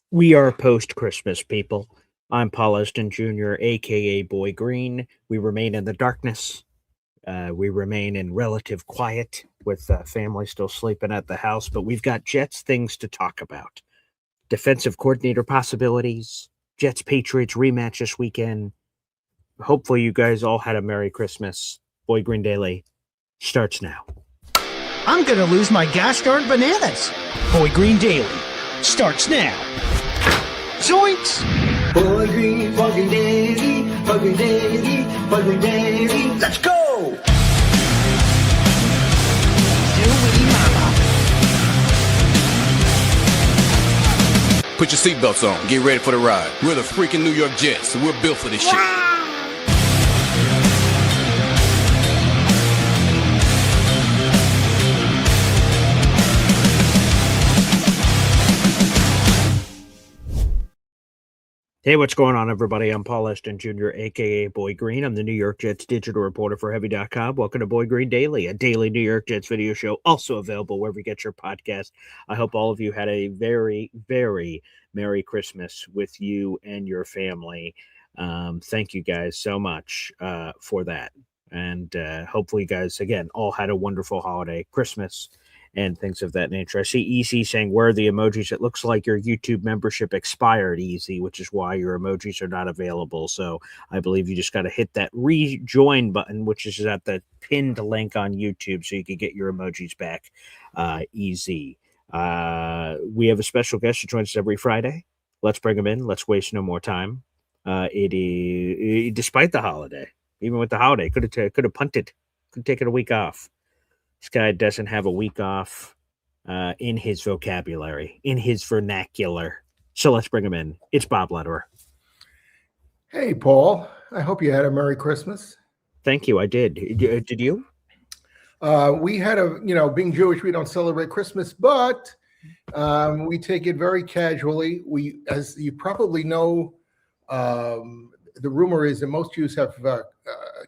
We are post-Christmas people. I'm Paul Eston Jr., aka Boy Green. We remain in the darkness. We remain in relative quiet with family still sleeping at the house, but we've got Jets things to talk about. Defensive coordinator possibilities, Jets Patriots rematch this weekend. Hopefully, you guys all had a Merry Christmas. Boy Green Daily starts now. I'm gonna lose my gosh darn bananas. Boy Green Daily starts now. Zoinks! Boy Green, fucking daily, fucking daily, fucking daily. Let's go! Zooey mama. Put your seatbelts on. Get ready for the ride. We're the freaking New York Jets, so we're built for this shit. Hey, what's going on, everybody? I'm Paul Eston Jr., a.k.a. Boy Green. I'm the New York Jets digital reporter for Heavy.com. Welcome to Boy Green Daily, a daily New York Jets video show, also available wherever you get your podcast. I hope all of you had a very, very Merry Christmas with you and your family. Thank you guys so much for that. And hopefully you guys, again, all had a wonderful holiday, Christmas, and things of that nature. I see Easy saying, where are the emojis? It looks like your YouTube membership expired, Easy, which is why your emojis are not available. So I believe you just got to hit that rejoin button, which is at the pinned link on YouTube, so you can get your emojis back. Easy. We have a special guest who joins us every Friday. Let's bring him in. Let's waste no more time. It is, despite the holiday, even with the holiday, could have punted, could have taken a week off. This guy doesn't have a week off in his vocabulary, in his vernacular. So let's bring him in. It's Bob Lederer. Hey, Paul. I hope you had a Merry Christmas. Thank you. I did. Did you? We had being Jewish, we don't celebrate Christmas, but we take it very casually. We, as you probably know, the rumor is that most Jews have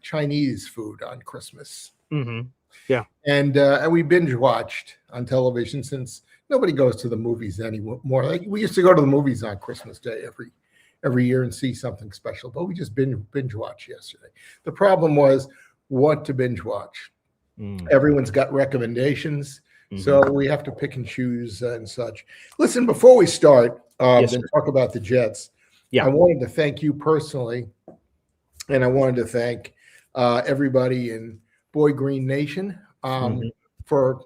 Chinese food on Christmas. Mm-hmm. Yeah. And we binge watched on television since nobody goes to the movies anymore. Like, we used to go to the movies on Christmas Day every year and see something special, but we just binge watch yesterday. The problem was what to binge watch. Everyone's got recommendations, so we have to pick and choose and such. Listen, before we start and talk about the Jets, I wanted to thank you personally, and I wanted to thank everybody in Boy Green Nation for,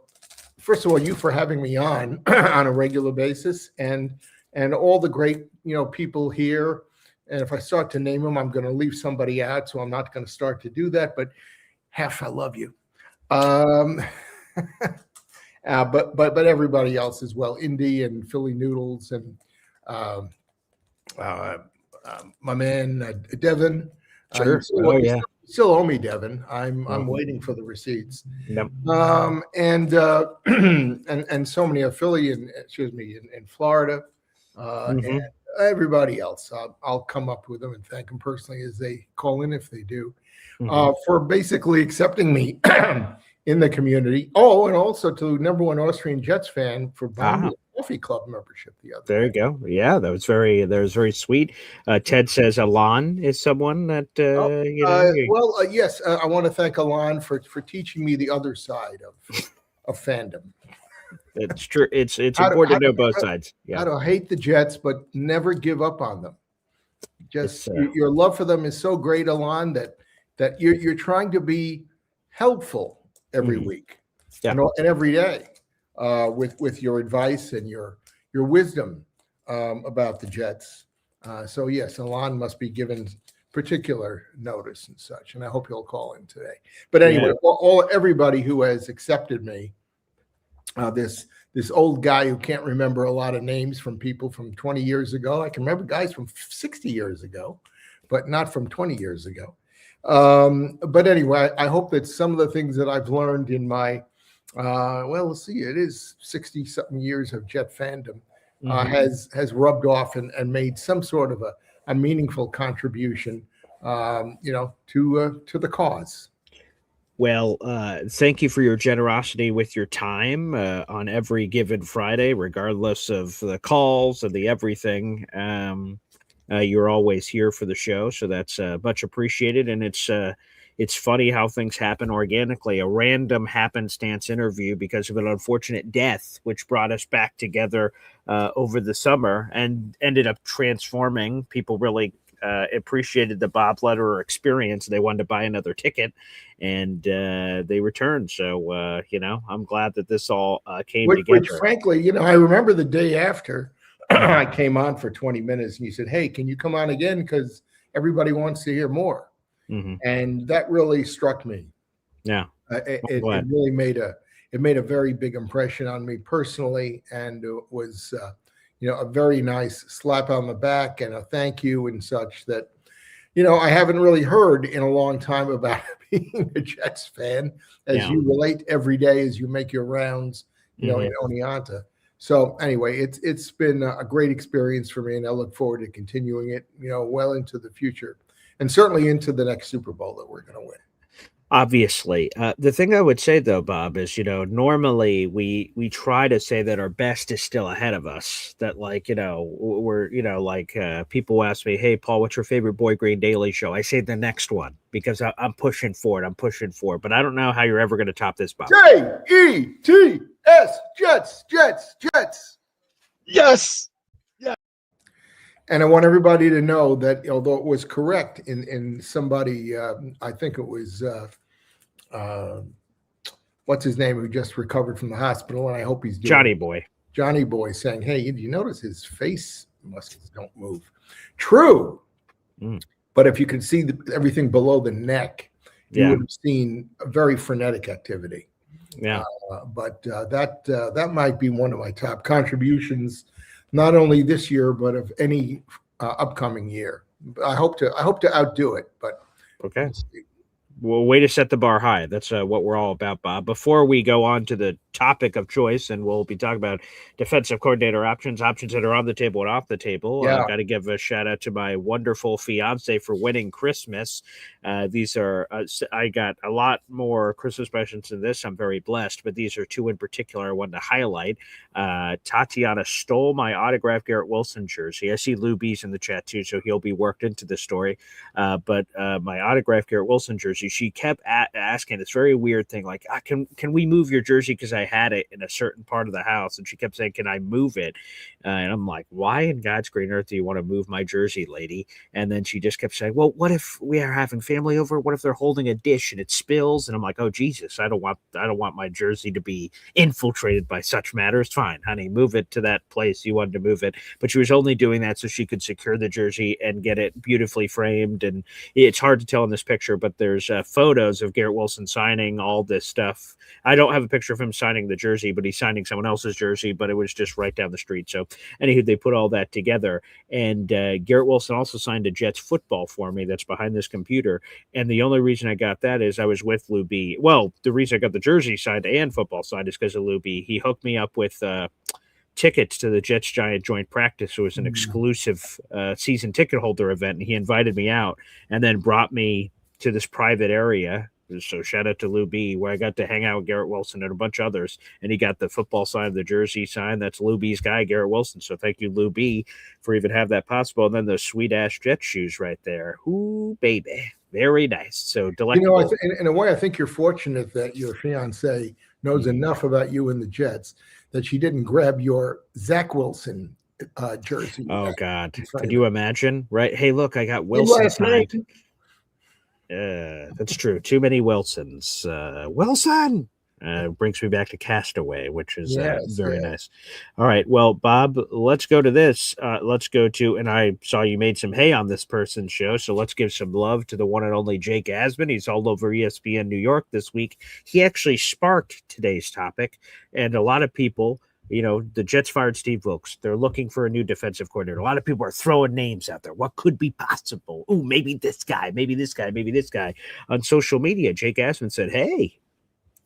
first of all, you for having me on a regular basis, and all the great people here. And if I start to name them, I'm going to leave somebody out, so I'm not going to start to do that. But half, I love you. But everybody else as well, Indy and Philly Noodles and my man Devin. Sure. Still owe me, Devin. I'm waiting for the receipts. Yep. And so many of Philly and in Florida, and everybody else. I'll come up with them and thank them personally as they call in if they do, for basically accepting me in the community. Oh, and also to number one Austrian Jets fan for buying me a coffee club membership the other There you go. Yeah, that was very sweet. Ted says Alon is someone that yes, I want to thank Alon for teaching me the other side of fandom. It's true. It's important to know both sides. Yeah. I don't hate the Jets, but never give up on them. Just your love for them is so great, Alon, that you're trying to be helpful every week and every day with your advice and your wisdom about the Jets. So yes, Alon must be given particular notice and such, and I hope he'll call in today. But anyway, everybody who has accepted me, this old guy who can't remember a lot of names from people from 20 years ago. I can remember guys from 60 years ago, but not from 20 years ago. But anyway, I hope that some of the things that I've learned in my, let's see, it is 60 something years of Jet fandom, has rubbed off and made some sort of a meaningful contribution, to the cause. Well, thank you for your generosity with your time on every given Friday, regardless of the calls and the everything. You're always here for the show, so that's much appreciated. And it's funny how things happen organically. A random happenstance interview because of an unfortunate death, which brought us back together over the summer and ended up transforming. People really appreciated the Bob Lederer experience. They wanted to buy another ticket, and they returned. So, I'm glad that this all came together. Which, frankly, I remember the day after I came on for 20 minutes, and you said, "Hey, can you come on again? Because everybody wants to hear more." Mm-hmm. And that really struck me. Yeah, it really made a very big impression on me personally, and it was a very nice slap on the back and a thank you and such that I haven't really heard in a long time about being a Jets fan, as you relate every day as you make your rounds in Oneonta. So anyway, it's been a great experience for me, and I look forward to continuing it well into the future, and certainly into the next Super Bowl that we're going to win. Obviously. The thing I would say, though, Bob, is, normally we try to say that our best is still ahead of us. That, we're, people ask me, "Hey, Paul, what's your favorite Boy Green Daily show?" I say the next one because I'm pushing for it. But I don't know how you're ever going to top this, Bob. Jets, Jets. Yes. And I want everybody to know that although it was correct in somebody, I think it was, what's his name, who just recovered from the hospital, and I hope he's doing Johnny Boy saying, "Hey, did you notice his face muscles don't move?" True. But if you could see everything below the neck, you would have seen a very frenetic activity. Yeah. But that might be one of my top contributions, not only this year, but of any upcoming year. I hope to outdo it, but okay. Well, way to set the bar high. That's what we're all about, Bob. Before we go on to the topic of choice, and we'll be talking about defensive coordinator options that are on the table and off the table. I've got to give a shout out to my wonderful fiance for winning Christmas. These are, I got a lot more Christmas presents than this. I'm very blessed, but these are two in particular I wanted to highlight. Tatiana stole my autographed Garrett Wilson jersey. I see Lou B's in the chat too, so he'll be worked into the story. But my autographed Garrett Wilson jersey, she kept asking this very weird thing, like, can we move your jersey? Because I had it in a certain part of the house, and she kept saying, "Can I move it?" And I'm like, "Why in God's green earth do you want to move my jersey, lady?" And then she just kept saying, "Well, what if we are having family over? What if they're holding a dish and it spills?" And I'm like, "Oh Jesus, I don't want my jersey to be infiltrated by such matters. Fine, honey, move it to that place you wanted to move it." But she was only doing that so she could secure the jersey and get it beautifully framed. And it's hard to tell in this picture, but there's photos of Garrett Wilson signing all this stuff. I don't have a picture of him signing the jersey, but he's signing someone else's jersey, but it was just right down the street. So anywho, they put all that together. And Garrett Wilson also signed a Jets football for me that's behind this computer. And the only reason I got that is I was with Lou B. Well, the reason I got the jersey signed and football signed is because of Lou B. He hooked me up with tickets to the Jets Giant joint practice. It was an exclusive season ticket holder event, and he invited me out and then brought me to this private area. So shout out to Lou B, where I got to hang out with Garrett Wilson and a bunch of others, and he got the football sign, the jersey sign. That's Lou B's guy, Garrett Wilson. So thank you, Lou B, for even have that possible. And then those sweet ass Jet shoes right there. Ooh, baby, very nice. So delectable. In a way, I think you're fortunate that your fiance knows enough about you and the Jets that she didn't grab your Zach Wilson jersey. Oh God, could you imagine? Right? Hey, look, I got Wilson signed. That's true. Too many Wilsons. Wilson brings me back to Castaway, which is very nice. All right. Well, Bob, let's go to this. Let's go to, and I saw you made some hay on this person's show, so let's give some love to the one and only Jake Asman. He's all over ESPN New York this week. He actually sparked today's topic, and a lot of people, the Jets fired Steve Wilkes. They're looking for a new defensive coordinator. A lot of people are throwing names out there. What could be possible? Ooh, maybe this guy, maybe this guy, maybe this guy. On social media, Jake Asman said, "Hey,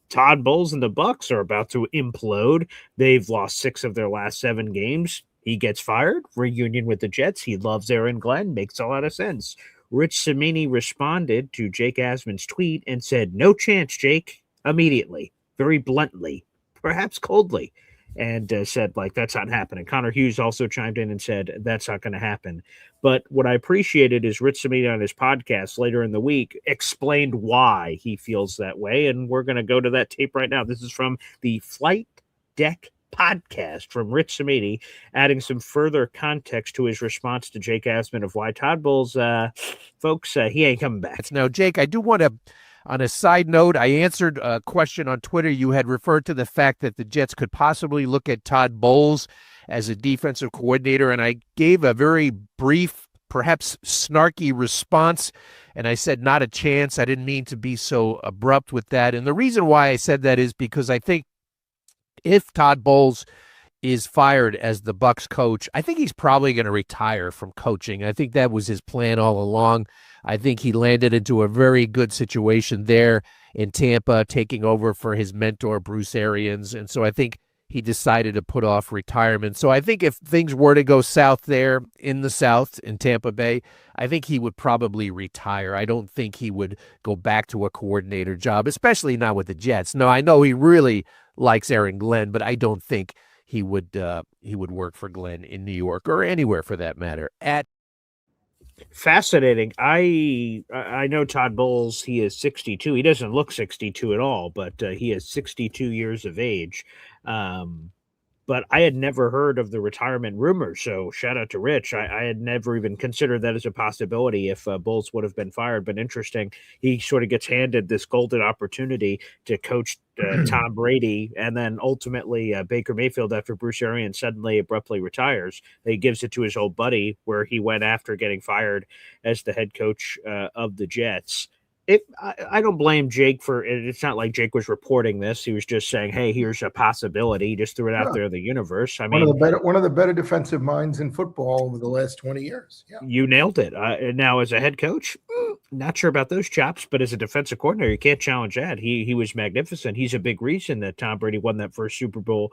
Todd Bowles and the Bucs are about to implode. They've lost 6 of their last 7 games. He gets fired. Reunion with the Jets. He loves Aaron Glenn. Makes a lot of sense. Rich Cimini responded to Jake Asman's tweet and said, "No chance, Jake," immediately, very bluntly, perhaps coldly, and said, like, that's not happening. Connor Hughes also chimed in and said, that's not going to happen. But what I appreciated is Rich Cimini on his podcast later in the week explained why he feels that way. And we're going to go to that tape right now. This is from the Flight Deck podcast from Rich Cimini, adding some further context to his response to Jake Asman of why Todd Bowles, folks, he ain't coming back. Now, Jake, I do want to, on a side note, I answered a question on Twitter. You had referred to the fact that the Jets could possibly look at Todd Bowles as a defensive coordinator, and I gave a very brief, perhaps snarky response, and I said not a chance. I didn't mean to be so abrupt with that, and the reason why I said that is because I think if Todd Bowles is fired as the Bucs coach, I think he's probably going to retire from coaching. I think that was his plan all along. I think he landed into a very good situation there in Tampa, taking over for his mentor, Bruce Arians. And so I think he decided to put off retirement. So I think if things were to go south there in the South, in Tampa Bay, I think he would probably retire. I don't think he would go back to a coordinator job, especially not with the Jets. No, I know he really likes Aaron Glenn, but I don't think he would work for Glenn in New York or anywhere for that matter. Fascinating. I know Todd Bowles. He is 62. He doesn't look 62 at all, but he is 62 years of age. But I had never heard of the retirement rumor. So shout out to Rich. I had never even considered that as a possibility if Bowles would have been fired. But interesting, he sort of gets handed this golden opportunity to coach Tom Brady, and then ultimately Baker Mayfield, after Bruce Arians suddenly abruptly retires, he gives it to his old buddy, where he went after getting fired as the head coach of the Jets. I don't blame Jake for it. It's not like Jake was reporting this. He was just saying, hey, here's a possibility. He just threw it out there in the universe. I mean, one of the better defensive minds in football over the last 20 years. Yeah. You nailed it. Now, as a head coach, not sure about those chops, but as a defensive coordinator, you can't challenge that. He was magnificent. He's a big reason that Tom Brady won that first Super Bowl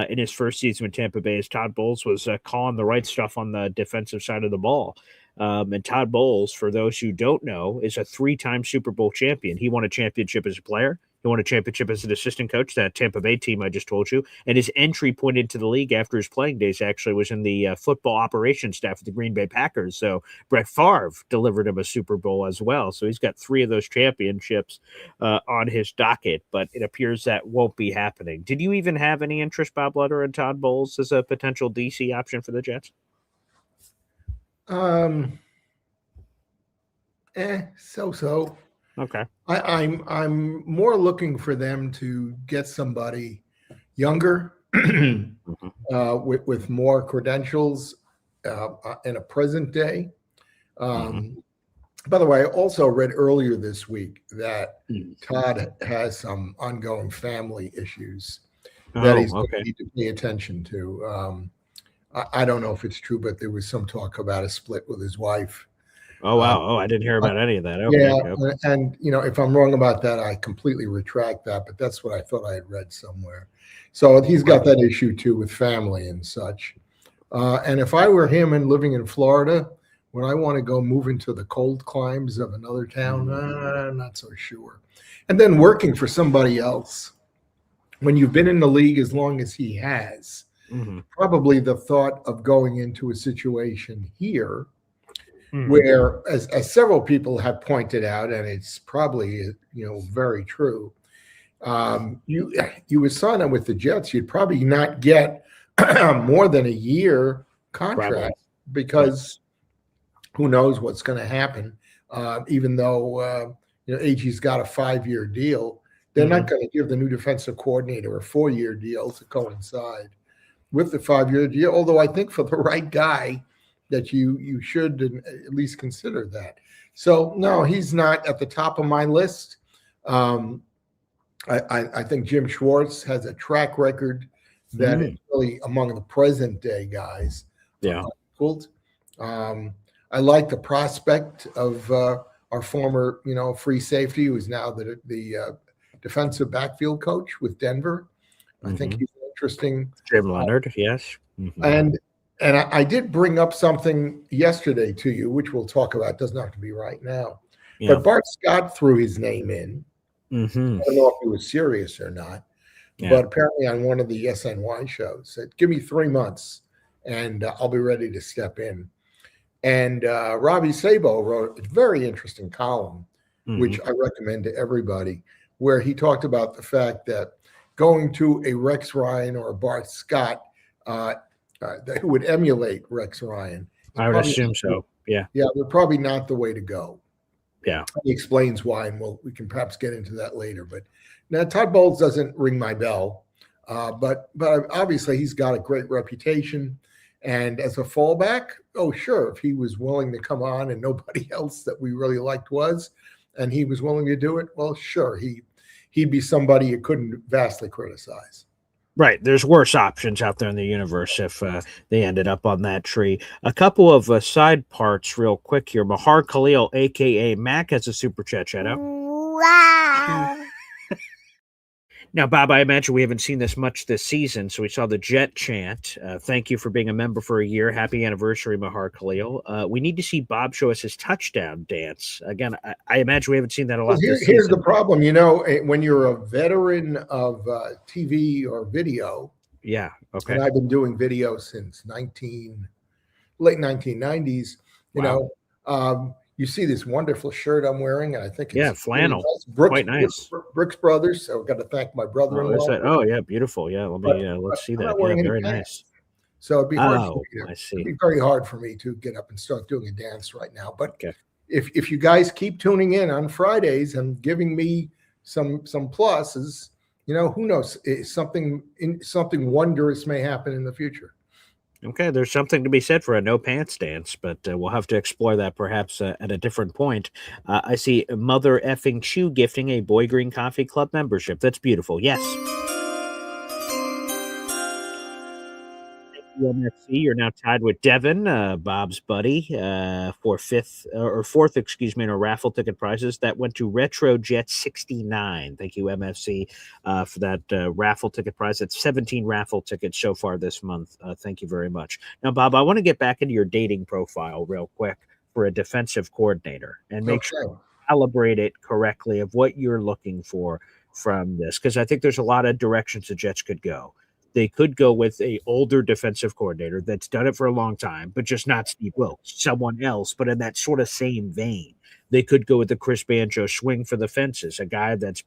in his first season with Tampa Bay, as Todd Bowles was calling the right stuff on the defensive side of the ball. And Todd Bowles, for those who don't know, is a 3-time Super Bowl champion. He won a championship as a player. He won a championship as an assistant coach, that Tampa Bay team I just told you. And his entry point into the league after his playing days actually was in the football operations staff of the Green Bay Packers. So Brett Favre delivered him a Super Bowl as well. So he's got 3 of those championships on his docket, but it appears that won't be happening. Did you even have any interest, Bob Lederer, in Todd Bowles as a potential DC option for the Jets? So. Okay. I'm more looking for them to get somebody younger with more credentials in a present day. By the way, I also read earlier this week that Todd has some ongoing family issues that he's going to need to pay attention to. I don't know if it's true, but there was some talk about a split with his wife. Oh, wow. I didn't hear about any of that. And, if I'm wrong about that, I completely retract that, but that's what I thought I had read somewhere. So he's got that issue, too, with family and such. And if I were him and living in Florida, would I want to go move into the cold climes of another town? I'm not so sure. And then working for somebody else, when you've been in the league as long as he has, probably the thought of going into a situation here where, as several people have pointed out, and it's probably very true, you would sign up with the Jets, you'd probably not get more than a year contract because who knows what's going to happen. Even though AG's got a 5-year deal, they're not going to give the new defensive coordinator a 4-year deal to coincide with the 5-year deal. Although I think for the right guy, that you should at least consider that. So no, he's not at the top of my list. I think Jim Schwartz has a track record that is really among the present day guys. Yeah. I like the prospect of our former, free safety, who is now the defensive backfield coach with Denver. I think he's interesting. Jim Leonard, yes. And I did bring up something yesterday to you, which we'll talk about. It doesn't have to be right now. Yeah. But Bart Scott threw his name in. Mm-hmm. I don't know if he was serious or not. Yeah. But apparently on one of the SNY shows said, give me 3 months and I'll be ready to step in. And Robbie Sabo wrote a very interesting column, which I recommend to everybody, where he talked about the fact that going to a Rex Ryan or a Bart Scott who would emulate Rex Ryan. I would assume so. Yeah. Yeah, they're probably not the way to go. Yeah. He explains why, and we can perhaps get into that later. But now Todd Bowles doesn't ring my bell, but obviously he's got a great reputation. And as a fallback, oh, sure, if he was willing to come on and nobody else that we really liked was, and he was willing to do it, well, sure, he'd be somebody you couldn't vastly criticize. Right. There's worse options out there in the universe if they ended up on that tree. A couple of side parts real quick here. Mahar Khalil, a.k.a. Mac, has a super chat shout out. Wow. Now, Bob, I imagine we haven't seen this much this season, so we saw the Jet chant. Thank you for being a member for a year. Happy anniversary, Mahar Khalil. We need to see Bob show us his touchdown dance. Again, I imagine we haven't seen that a lot this season. Here's the problem. When you're a veteran of TV or video. Yeah, okay. And I've been doing video since late 1990s, you see this wonderful shirt I'm wearing, and I think it's flannel. Quite nice. Brooks Brothers. So I've got to thank my brother-in-law. Oh, yeah, beautiful. Yeah, let's see that. Yeah, very nice. So it'd be hard it'd be very hard for me to get up and start doing a dance right now. But if you guys keep tuning in on Fridays and giving me some pluses, who knows? Something wondrous may happen in the future. Okay, there's something to be said for a no pants dance, but we'll have to explore that perhaps at a different point. I see Mother Effing Chew gifting a Boy Green Coffee Club membership. That's beautiful. Yes. MFC, you're now tied with Devin, Bob's buddy, for fourth, in a raffle ticket prizes. That went to Retro Jet 69. Thank you, MFC, for that raffle ticket prize. That's 17 raffle tickets so far this month. Thank you very much. Now, Bob, I want to get back into your dating profile real quick for a defensive coordinator and make sure you calibrate it correctly of what you're looking for from this, because I think there's a lot of directions the Jets could go. They could go with a older defensive coordinator that's done it for a long time, but just not Steve Wilks, someone else, but in that sort of same vein. They could go with the Chris Banjo swing for the fences, a guy that's,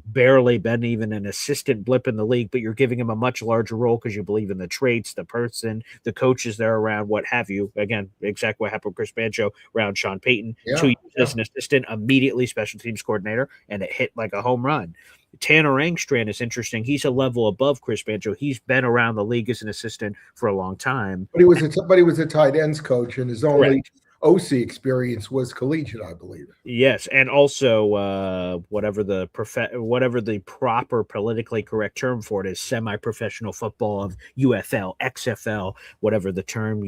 barely been even an assistant blip in the league, but you're giving him a much larger role because you believe in the traits, the person, the coaches there around, what have you. Again, exactly what happened with Chris Banjo around Sean Payton. 2 years as an assistant, immediately special teams coordinator, and it hit like a home run. Tanner Engstrand is interesting. He's a level above Chris Banjo. He's been around the league as an assistant for a long time. But he was a tight ends coach, and his only OC experience was collegiate, I believe. Yes, and also whatever the proper politically correct term for it is, semi-professional football of UFL, XFL, whatever the term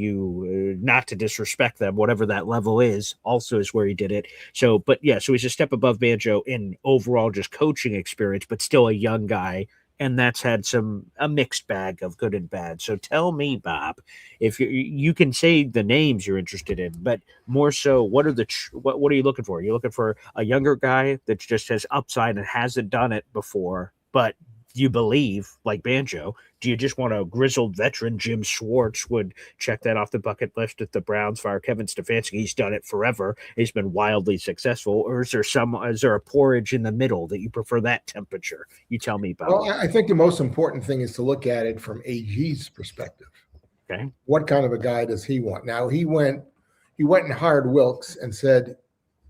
not to disrespect them, whatever that level is, also is where he did it. So he's a step above Banjo in overall just coaching experience, but still a young guy. And that's had a mixed bag of good and bad. So tell me, Bob, if you can say the names you're interested in, but more so, what are you looking for? Are you looking for a younger guy that just has upside and hasn't done it before, but you believe, like Banjo? Do you just want a grizzled veteran? Jim Schwartz would check that off the bucket list if the Browns fire Kevin Stefanski. He's done it forever. He's been wildly successful. Or is there a porridge in the middle that you prefer that temperature? You tell me, Bob. Well, I think the most important thing is to look at it from AG's perspective. Okay. What kind of a guy does he want? Now he went and hired Wilks and said,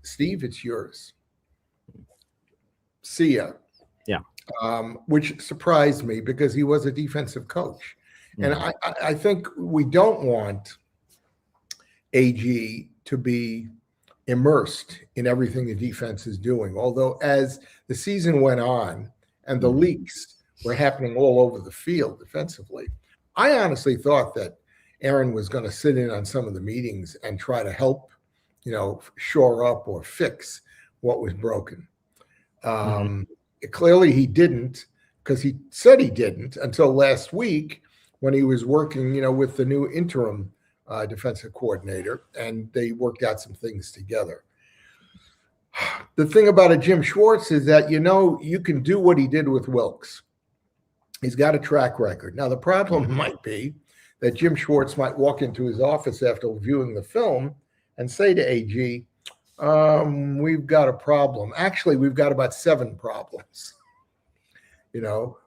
Steve, it's yours. See ya. Yeah. Which surprised me because he was a defensive coach. And I think we don't want AG to be immersed in everything the defense is doing. Although as the season went on and the leaks were happening all over the field defensively, I honestly thought that Aaron was going to sit in on some of the meetings and try to help, shore up or fix what was broken. Clearly he didn't, because he said he didn't until last week when he was working, with the new interim defensive coordinator, and they worked out some things together. The thing about a Jim Schwartz is that, you can do what he did with Wilkes. He's got a track record. Now, the problem might be that Jim Schwartz might walk into his office after viewing the film and say to AG, we've got a problem. Actually, we've got about 7 problems.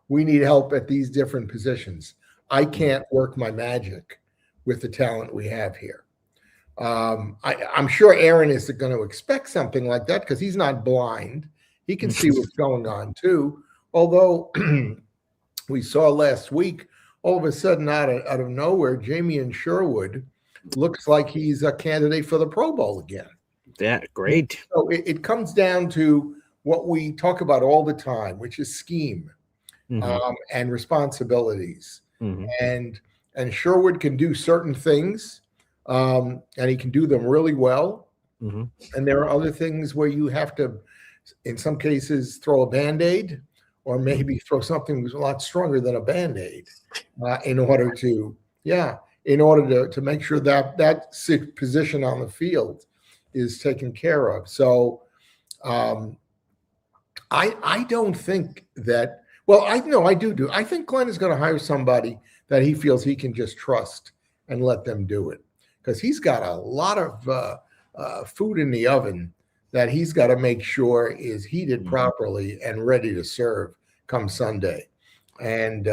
We need help at these different positions. I can't work my magic with the talent we have here. I'm sure Aaron is going to expect something like that because he's not blind. He can see what's going on too. Although we saw last week, all of a sudden out of nowhere, Jamie Sherwood looks like he's a candidate for the Pro Bowl again. Yeah, great. So it comes down to what we talk about all the time, which is scheme and responsibilities. And Sherwood can do certain things, and he can do them really well. And there are other things where you have to, in some cases, throw a Band-Aid or maybe throw something a lot stronger than a Band-Aid in order to make sure that position on the field is taken care of. So I don't think that, I do. I think Glenn is going to hire somebody that he feels he can just trust and let them do it, because he's got a lot of food in the oven that he's got to make sure is heated properly and ready to serve come Sunday. And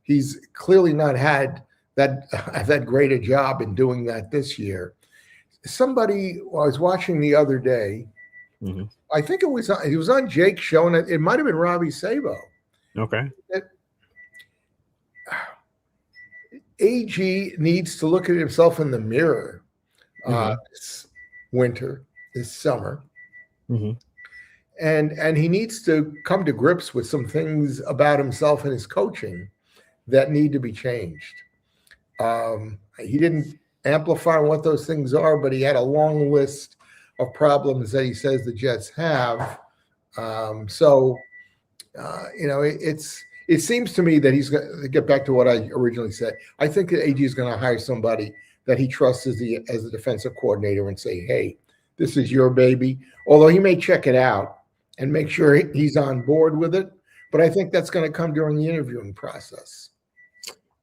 he's clearly not had that great a job in doing that this year. Somebody I was watching the other day, I think it was on Jake's show, and it might have been Robbie Sabo. Okay. AG needs to look at himself in the mirror this winter, this summer. And he needs to come to grips with some things about himself and his coaching that need to be changed. He didn't amplify what those things are, but he had a long list of problems that he says the Jets have. It seems to me that he's going to get back to what I originally said. I think that AG is going to hire somebody that he trusts as the defensive coordinator and say, hey, this is your baby. Although he may check it out and make sure he's on board with it. But I think that's going to come during the interviewing process.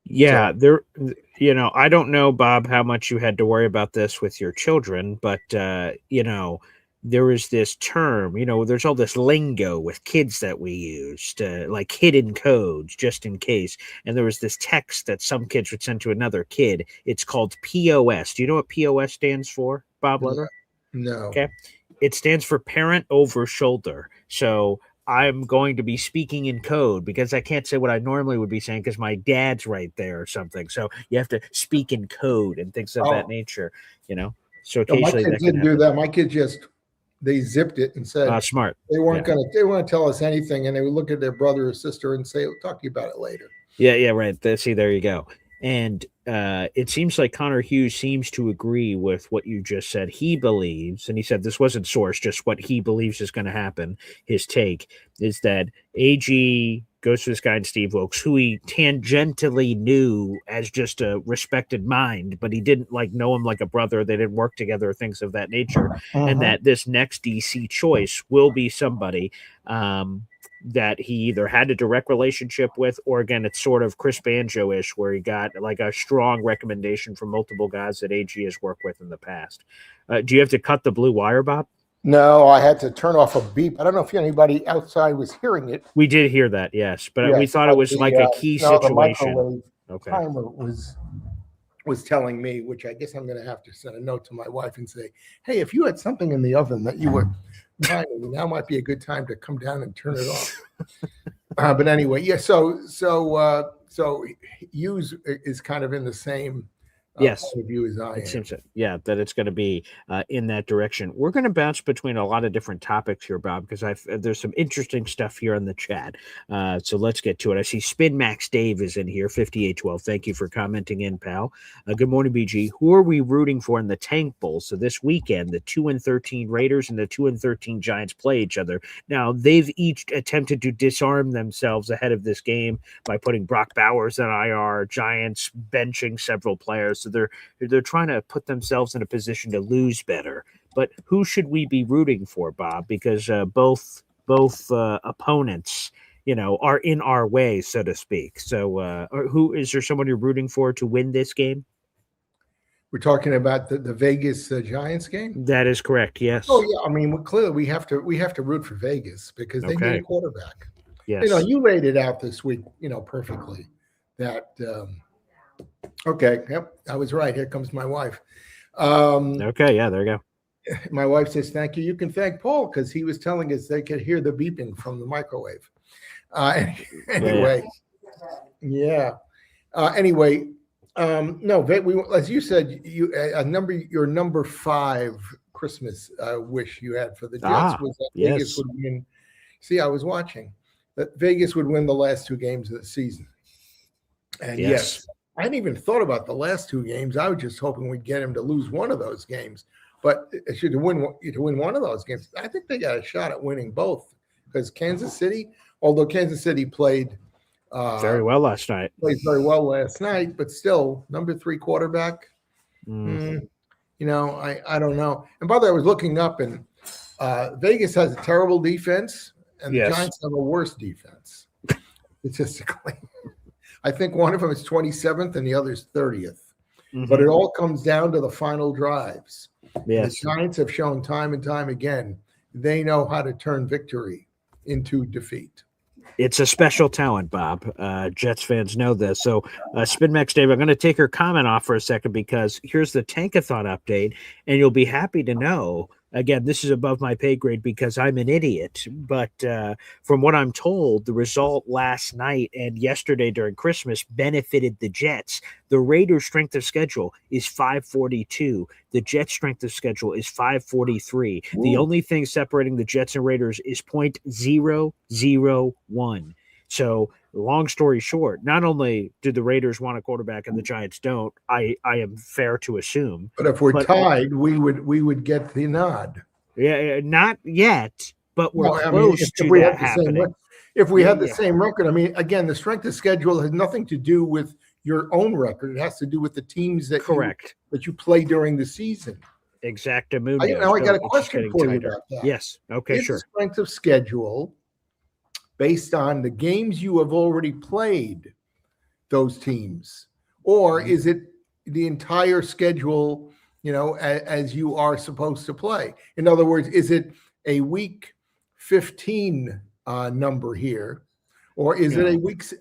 Yeah, I don't know, Bob, how much you had to worry about this with your children, but, there is this term, there's all this lingo with kids that we used, like hidden codes, just in case. And there was this text that some kids would send to another kid. It's called POS. Do you know what POS stands for, Bob Lederer? No. Okay. It stands for parent over shoulder. So I'm going to be speaking in code because I can't say what I normally would be saying because my dad's right there or something. So you have to speak in code and things of that nature, So occasionally my kids didn't do that. My kids they zipped it and said smart. They weren't to tell us anything, and they would look at their brother or sister and say, "We'll talk to you about it later." Yeah, right. See, there you go. And it seems like Connor Hughes seems to agree with what you just said. He believes, and he said this wasn't sourced, just what he believes is going to happen. His take is that AG goes to this guy named Steve Wilkes, who he tangentially knew as just a respected mind, but he didn't know him like a brother. They didn't work together, things of that nature. And that this next DC choice will be somebody that he either had a direct relationship with, or again, it's sort of Chris Banjo-ish, where he got a strong recommendation from multiple guys that AG has worked with in the past. Do you have to cut the blue wire, Bob? No, I had to turn off a beep. I don't know if anybody outside was hearing it. We did hear that, yes, but we thought it was a key situation. The timer was telling me, which I guess I'm going to have to send a note to my wife and say, hey, if you had something in the oven that you were finding, now might be a good time to come down and turn it off. But anyway, yeah. So Hughes is kind of in the same Yes. point of view as I am. It seems that, that it's going to be in that direction. We're going to bounce between a lot of different topics here, Bob, because there's some interesting stuff here in the chat. So let's get to it. I see Spin Max Dave is in here, 5812. Thank you for commenting in, pal. Good morning, BG. Who are we rooting for in the Tank Bowl? So this weekend, the 2-13 Raiders and the 2-13 Giants play each other. Now, they've each attempted to disarm themselves ahead of this game by putting Brock Bowers on IR, Giants benching several players. So they're trying to put themselves in a position to lose better. But who should we be rooting for, Bob? Because both opponents, are in our way, so to speak. So who is there someone you're rooting for to win this game? We're talking about the Vegas Giants game? That is correct, yes. Oh, yeah. I mean, clearly we have to root for Vegas because they need a quarterback. Yes. You laid it out this week, perfectly that okay, yep, I was right. Here comes my wife. Okay, yeah, there you go. My wife says, thank you. You can thank Paul because he was telling us they could hear the beeping from the microwave. Anyway, no, as you said, your number 5 Christmas wish you had for the Jets was that Vegas would win. See, I was watching that Vegas would win the last 2 games of the season. And yes, I hadn't even thought about the last 2 games. I was just hoping we'd get him to lose one of those games. But to win one of those games, I think they got a shot at winning both because Kansas City, although Kansas City played very well last night. Played very well last night, but still, number 3 quarterback. I don't know. And by the way, I was looking up, and Vegas has a terrible defense, and the Giants have a worse defense statistically. I think one of them is 27th, and the other is 30th. Mm-hmm. But it all comes down to the final drives. Yes. The Giants have shown time and time again they know how to turn victory into defeat. It's a special talent, Bob. Jets fans know this. So, Spin Max Dave, I'm going to take her comment off for a second because here's the Tankathon update, and you'll be happy to know. Again, this is above my pay grade because I'm an idiot. But from what I'm told, the result last night and yesterday during Christmas benefited the Jets. The Raiders' strength of schedule is 542. The Jets' strength of schedule is 543. Ooh. The only thing separating the Jets and Raiders is 0.001. So, long story short, not only do the Raiders want a quarterback and the Giants don't, I am fair to assume. But if we're tied, we would get the nod. Yeah, not yet, but we're close to that happening. If we had the same record, again, the strength of schedule has nothing to do with your own record. It has to do with the teams that you play during the season. Exactamundo. I got a question for you about that. Yes. Okay, sure. The strength of schedule based on the games you have already played those teams, or is it the entire schedule, as you are supposed to play? In other words, is it a week 15 number here, or is it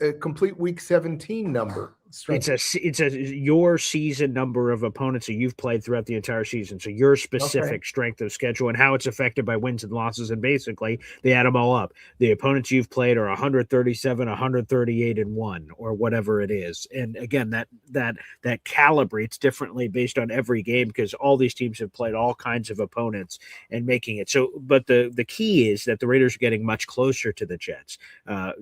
a complete week 17 number? It's your season number of opponents that you've played throughout the entire season. So your specific strength of schedule and how it's affected by wins and losses. And basically they add them all up. The opponents you've played are 137, 138 and 1 or whatever it is. And again, that calibrates differently based on every game because all these teams have played all kinds of opponents and making it. So, but the key is that the Raiders are getting much closer to the Jets.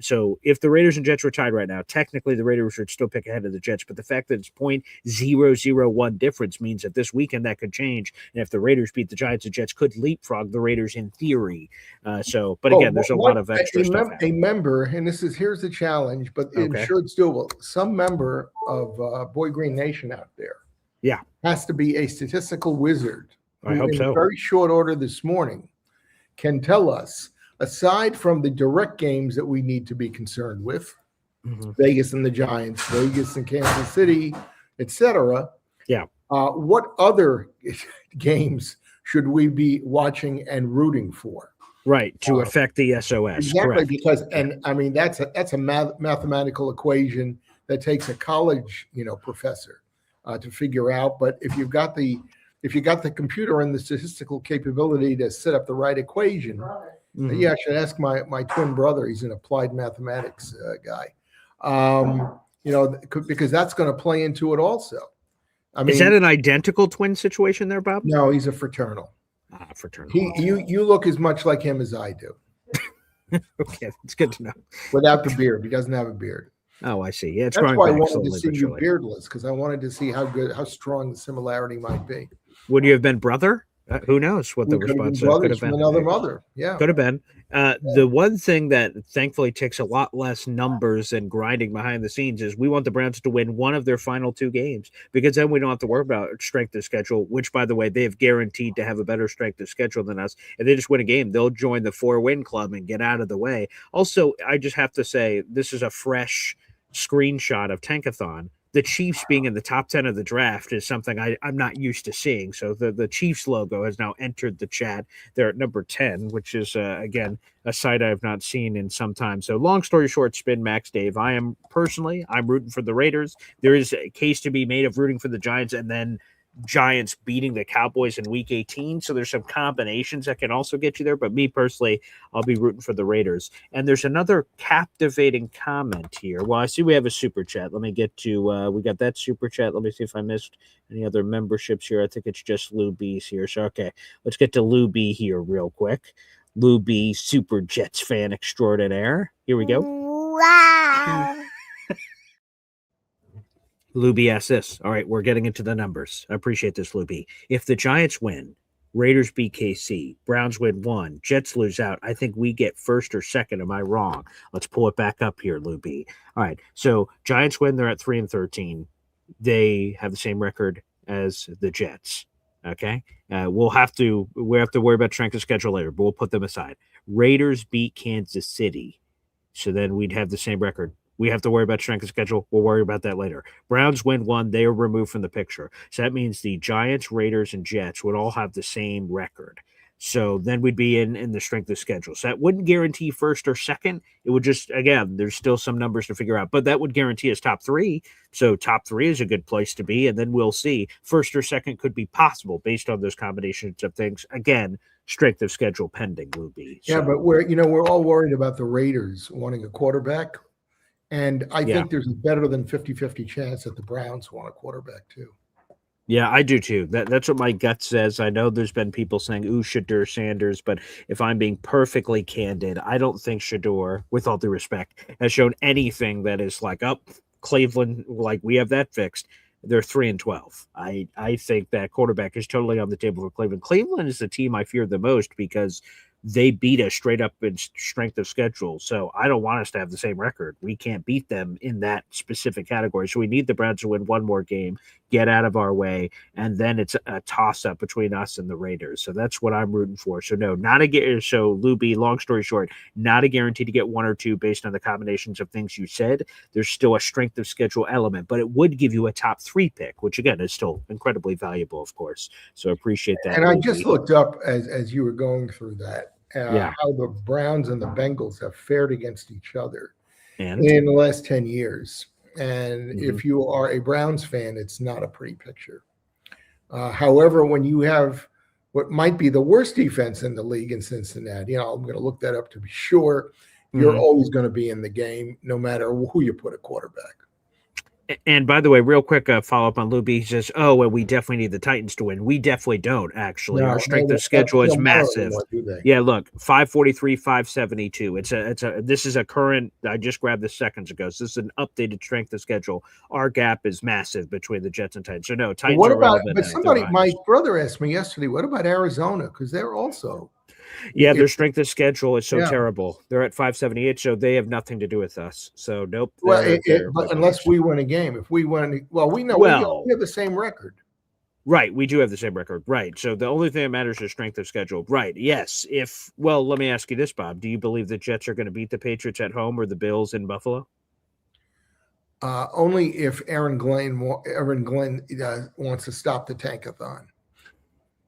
So if the Raiders and Jets were tied right now, technically the Raiders would still pick ahead of the Jets, but the fact that it's 0.001 difference means that this weekend that could change. And if the Raiders beat the Giants, the Jets could leapfrog the Raiders in theory. But again, there's a lot of extra stuff. A member, and here's the challenge, but I'm sure it's doable. Some member of Boy Green Nation out there, has to be a statistical wizard. I hope so. In very short order this morning, can tell us, aside from the direct games that we need to be concerned with. Mm-hmm. Vegas and the Giants, Vegas and Kansas City, etc. What other games should we be watching and rooting for? Right, to affect the SOS. Exactly, correct. Because that's a mathematical equation that takes a college professor to figure out. But if you got the computer and the statistical capability to set up the right equation, I should ask my twin brother. He's an applied mathematics guy. Because that's going to play into it also. I mean, is that an identical twin situation there, Bob? No, he's a fraternal. Fraternal. You look as much like him as I do. Okay, that's good to know. Without the beard, he doesn't have a beard. Oh, I see. Yeah, it's That's growing why I back wanted slowly to see but you surely. beardless, because I wanted to see how strong the similarity might be. Would you have been brother? Who knows what We the could have been response could brothers have from been. another mother. Yeah. Could have been. The one thing that thankfully takes a lot less numbers and grinding behind the scenes is we want the Browns to win one of their final 2 games, because then we don't have to worry about strength of schedule, which, by the way, they have guaranteed to have a better strength of schedule than us. If they just win a game, they'll join the 4-win club and get out of the way. Also, I just have to say, this is a fresh screenshot of Tankathon. The Chiefs being in the top 10 of the draft is something I'm not used to seeing. So the Chiefs logo has now entered the chat. They're at number 10, which is, again, a sight I have not seen in some time. So long story short, spin Max Dave. I'm rooting for the Raiders. There is a case to be made of rooting for the Giants and then Giants beating the Cowboys in week 18. So there's some combinations that can also get you there. But me personally, I'll be rooting for the Raiders. And there's another captivating comment here. Well, I see we have a super chat. Let me get to, we got that super chat. Let me see if I missed any other memberships here. I think it's just Lou B's here. So, okay, let's get to Lou B here real quick. Lou B, Super Jets fan extraordinaire. Here we go. Wow. Luby asks this. All right, we're getting into the numbers. I appreciate this, Luby. If the Giants win, Raiders beat KC, Browns win 1, Jets lose out, I think we get first or second. Am I wrong? Let's pull it back up here, Luby. All right, so Giants win. They're at 3-13. They have the same record as the Jets. Okay, we'll have to worry about strength of schedule later, but we'll put them aside. Raiders beat Kansas City, so then we'd have the same record. We have to worry about strength of schedule. We'll worry about that later. Browns win 1. They are removed from the picture. So that means the Giants, Raiders, and Jets would all have the same record. So then we'd be in the strength of schedule. So that wouldn't guarantee first or second. It would just, again, there's still some numbers to figure out. But that would guarantee us top 3. So top 3 is a good place to be. And then we'll see. First or second could be possible based on those combinations of things. Again, strength of schedule pending, Luby. So. Yeah, but we're all worried about the Raiders wanting a quarterback. And I think there's a better than 50-50 chance that the Browns want a quarterback too. Yeah, I do too. That's what my gut says. I know there's been people saying, ooh, Shedeur Sanders, but if I'm being perfectly candid, I don't think Shedeur, with all due respect, has shown anything that is like, Cleveland, like we have that fixed. They're 3-12. I think that quarterback is totally on the table for Cleveland. Cleveland is the team I fear the most because they beat us straight up in strength of schedule. So I don't want us to have the same record. We can't beat them in that specific category. So we need the Browns to win one more game, get out of our way, and then it's a toss-up between us and the Raiders. So that's what I'm rooting for. So no, not a so Luby, long story short, not a guarantee to get 1 or 2 based on the combinations of things you said. There's still a strength of schedule element, but it would give you a top 3 pick, which again is still incredibly valuable, of course. So appreciate that. And Luby. I just looked up as you were going through that. How the Browns and the Bengals have fared against each other in the last 10 years. And if you are a Browns fan, it's not a pretty picture. However, when you have what might be the worst defense in the league in Cincinnati, I'm going to look that up to be sure, you're always going to be in the game no matter who you put at quarterback. And by the way, real quick follow up on Luby. He says, "Oh, well, we definitely need the Titans to win. We definitely don't. Actually, our strength of schedule is massive. Yeah, look, 543, 572. This is a current. I just grabbed this seconds ago. So this is an updated strength of schedule. Our gap is massive between the Jets and Titans. So no, Titans. What are about? relevant. But my brother asked me yesterday, what about Arizona? Because they're also. Yeah, their strength of schedule is so terrible. They're at 578, so they have nothing to do with us. So nope. Well, but unless we win a game, if we win, we know we have the same record. Right, we do have the same record. Right, so the only thing that matters is strength of schedule. Right, yes. Let me ask you this, Bob. Do you believe the Jets are going to beat the Patriots at home or the Bills in Buffalo? Only if Aaron Glenn wants to stop the tankathon.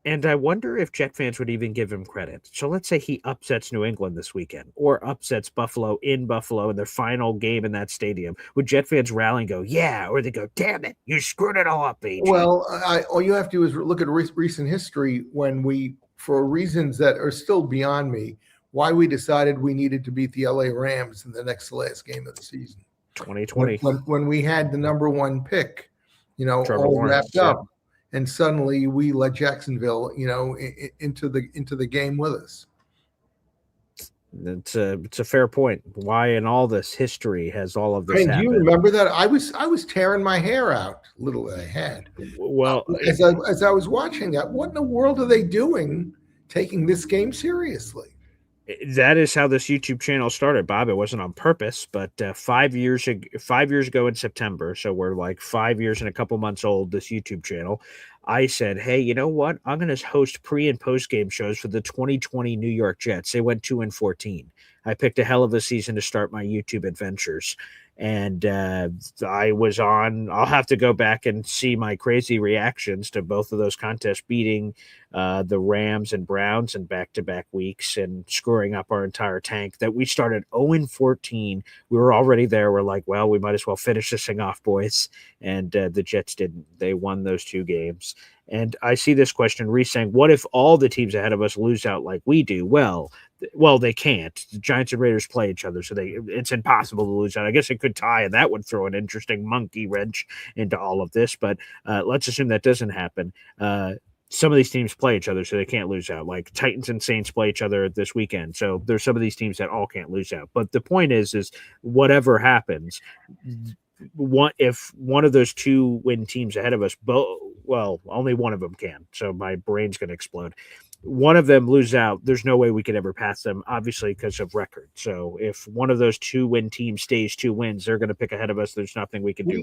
And I wonder if Jet fans would even give him credit. So let's say he upsets New England this weekend or upsets Buffalo in their final game in that stadium. Would Jet fans rally and go, yeah, or they go, damn it, you screwed it all up, AJ? Well, all you have to do is look at recent history when we, for reasons that are still beyond me, why we decided we needed to beat the LA Rams in the last game of the season. 2020. When we had the number 1 pick Trevor all Lawrence, wrapped up, and suddenly we let Jacksonville, into the game with us. It's a fair point. Why in all this history has all of this And do happened? you remember that? I was tearing my hair out, little that I had. Well, As I was watching that, what in the world are they doing, taking this game seriously? that is how this YouTube channel started, Bob. It wasn't on purpose, but 5 years ago in September, so we're like 5 years and a couple months old. This YouTube channel, I said, "Hey, you know what? I'm going to host pre and post game shows for the 2020 New York Jets. They went 2-14. I picked a hell of a season to start my YouTube adventures." And I was on. I'll have to go back and see my crazy reactions to both of those contests, beating the Rams and Browns in back-to-back weeks and screwing up our entire tank. That we started 0-14. We were already there. We're like, well, we might as well finish this thing off, boys. And the Jets didn't. They won those 2 games. And I see this question, Reese, saying, what if all the teams ahead of us lose out like we do? Well, they can't. The Giants and Raiders play each other, so it's impossible to lose out. I guess it could tie, and that would throw an interesting monkey wrench into all of this. But let's assume that doesn't happen. Some of these teams play each other, so they can't lose out. Like Titans and Saints play each other this weekend, so there's some of these teams that all can't lose out. But the point is whatever happens, if one of those 2 win teams ahead of us, only one of them can. So my brain's going to explode. One of them lose out, there's no way we could ever pass them, obviously, because of record. So if one of those 2 win teams stays 2 wins, they're going to pick ahead of us. There's nothing we can do.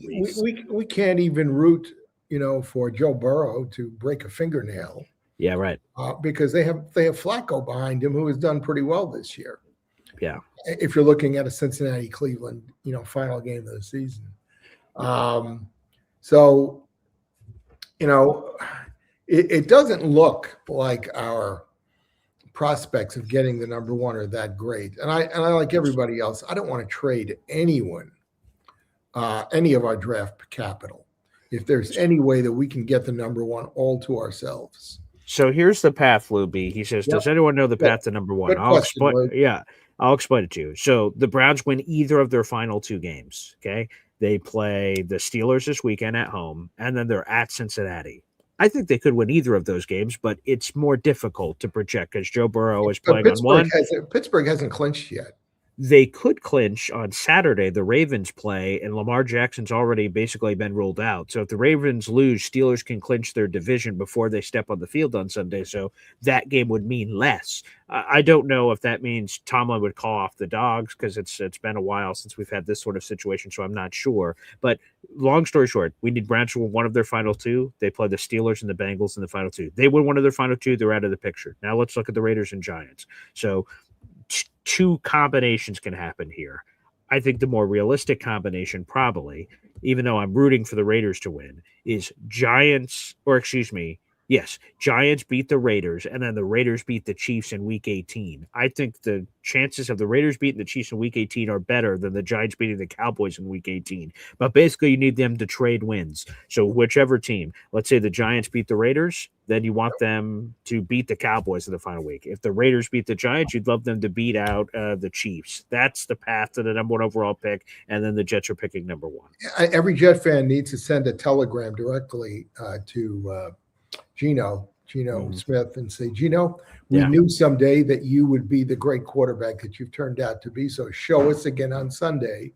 We can't even root, for Joe Burrow to break a fingernail. Yeah, right. Because they have Flacco behind him, who has done pretty well this year. Yeah. If you're looking at a Cincinnati-Cleveland, final game of the season. So, it doesn't look like our prospects of getting the number 1 are that great. And I like everybody else, I don't want to trade anyone, any of our draft capital, if there's any way that we can get the number 1 all to ourselves. So here's the path, Lou B. He says, does anyone know the path to number 1? I'll explain it to you. So the Browns win either of their final 2 games. Okay. They play the Steelers this weekend at home, and then they're at Cincinnati. I think they could win either of those games, but it's more difficult to project because Joe Burrow is playing on one. Pittsburgh hasn't clinched yet. They could clinch on Saturday. The Ravens play, and Lamar Jackson's already basically been ruled out. So if the Ravens lose, Steelers can clinch their division before they step on the field on Sunday. So that game would mean less. I don't know if that means Tomlin would call off the Dogs because it's been a while since we've had this sort of situation, so I'm not sure. But long story short, we need Browns to win one of their final 2. They play the Steelers and the Bengals in the final 2. They win one of their final 2, they're out of the picture. Now let's look at the Raiders and Giants. So 2 combinations can happen here. I think the more realistic combination, probably, even though I'm rooting for the Raiders to win, is Giants beat the Raiders, and then the Raiders beat the Chiefs in Week 18. I think the chances of the Raiders beating the Chiefs in Week 18 are better than the Giants beating the Cowboys in Week 18. But basically, you need them to trade wins. So whichever team, let's say the Giants beat the Raiders, then you want them to beat the Cowboys in the final week. If the Raiders beat the Giants, you'd love them to beat out the Chiefs. That's the path to the number 1 overall pick, and then the Jets are picking number 1. Every Jet fan needs to send a telegram directly to Geno Smith and say, Geno, we knew someday that you would be the great quarterback that you've turned out to be. So show us again on Sunday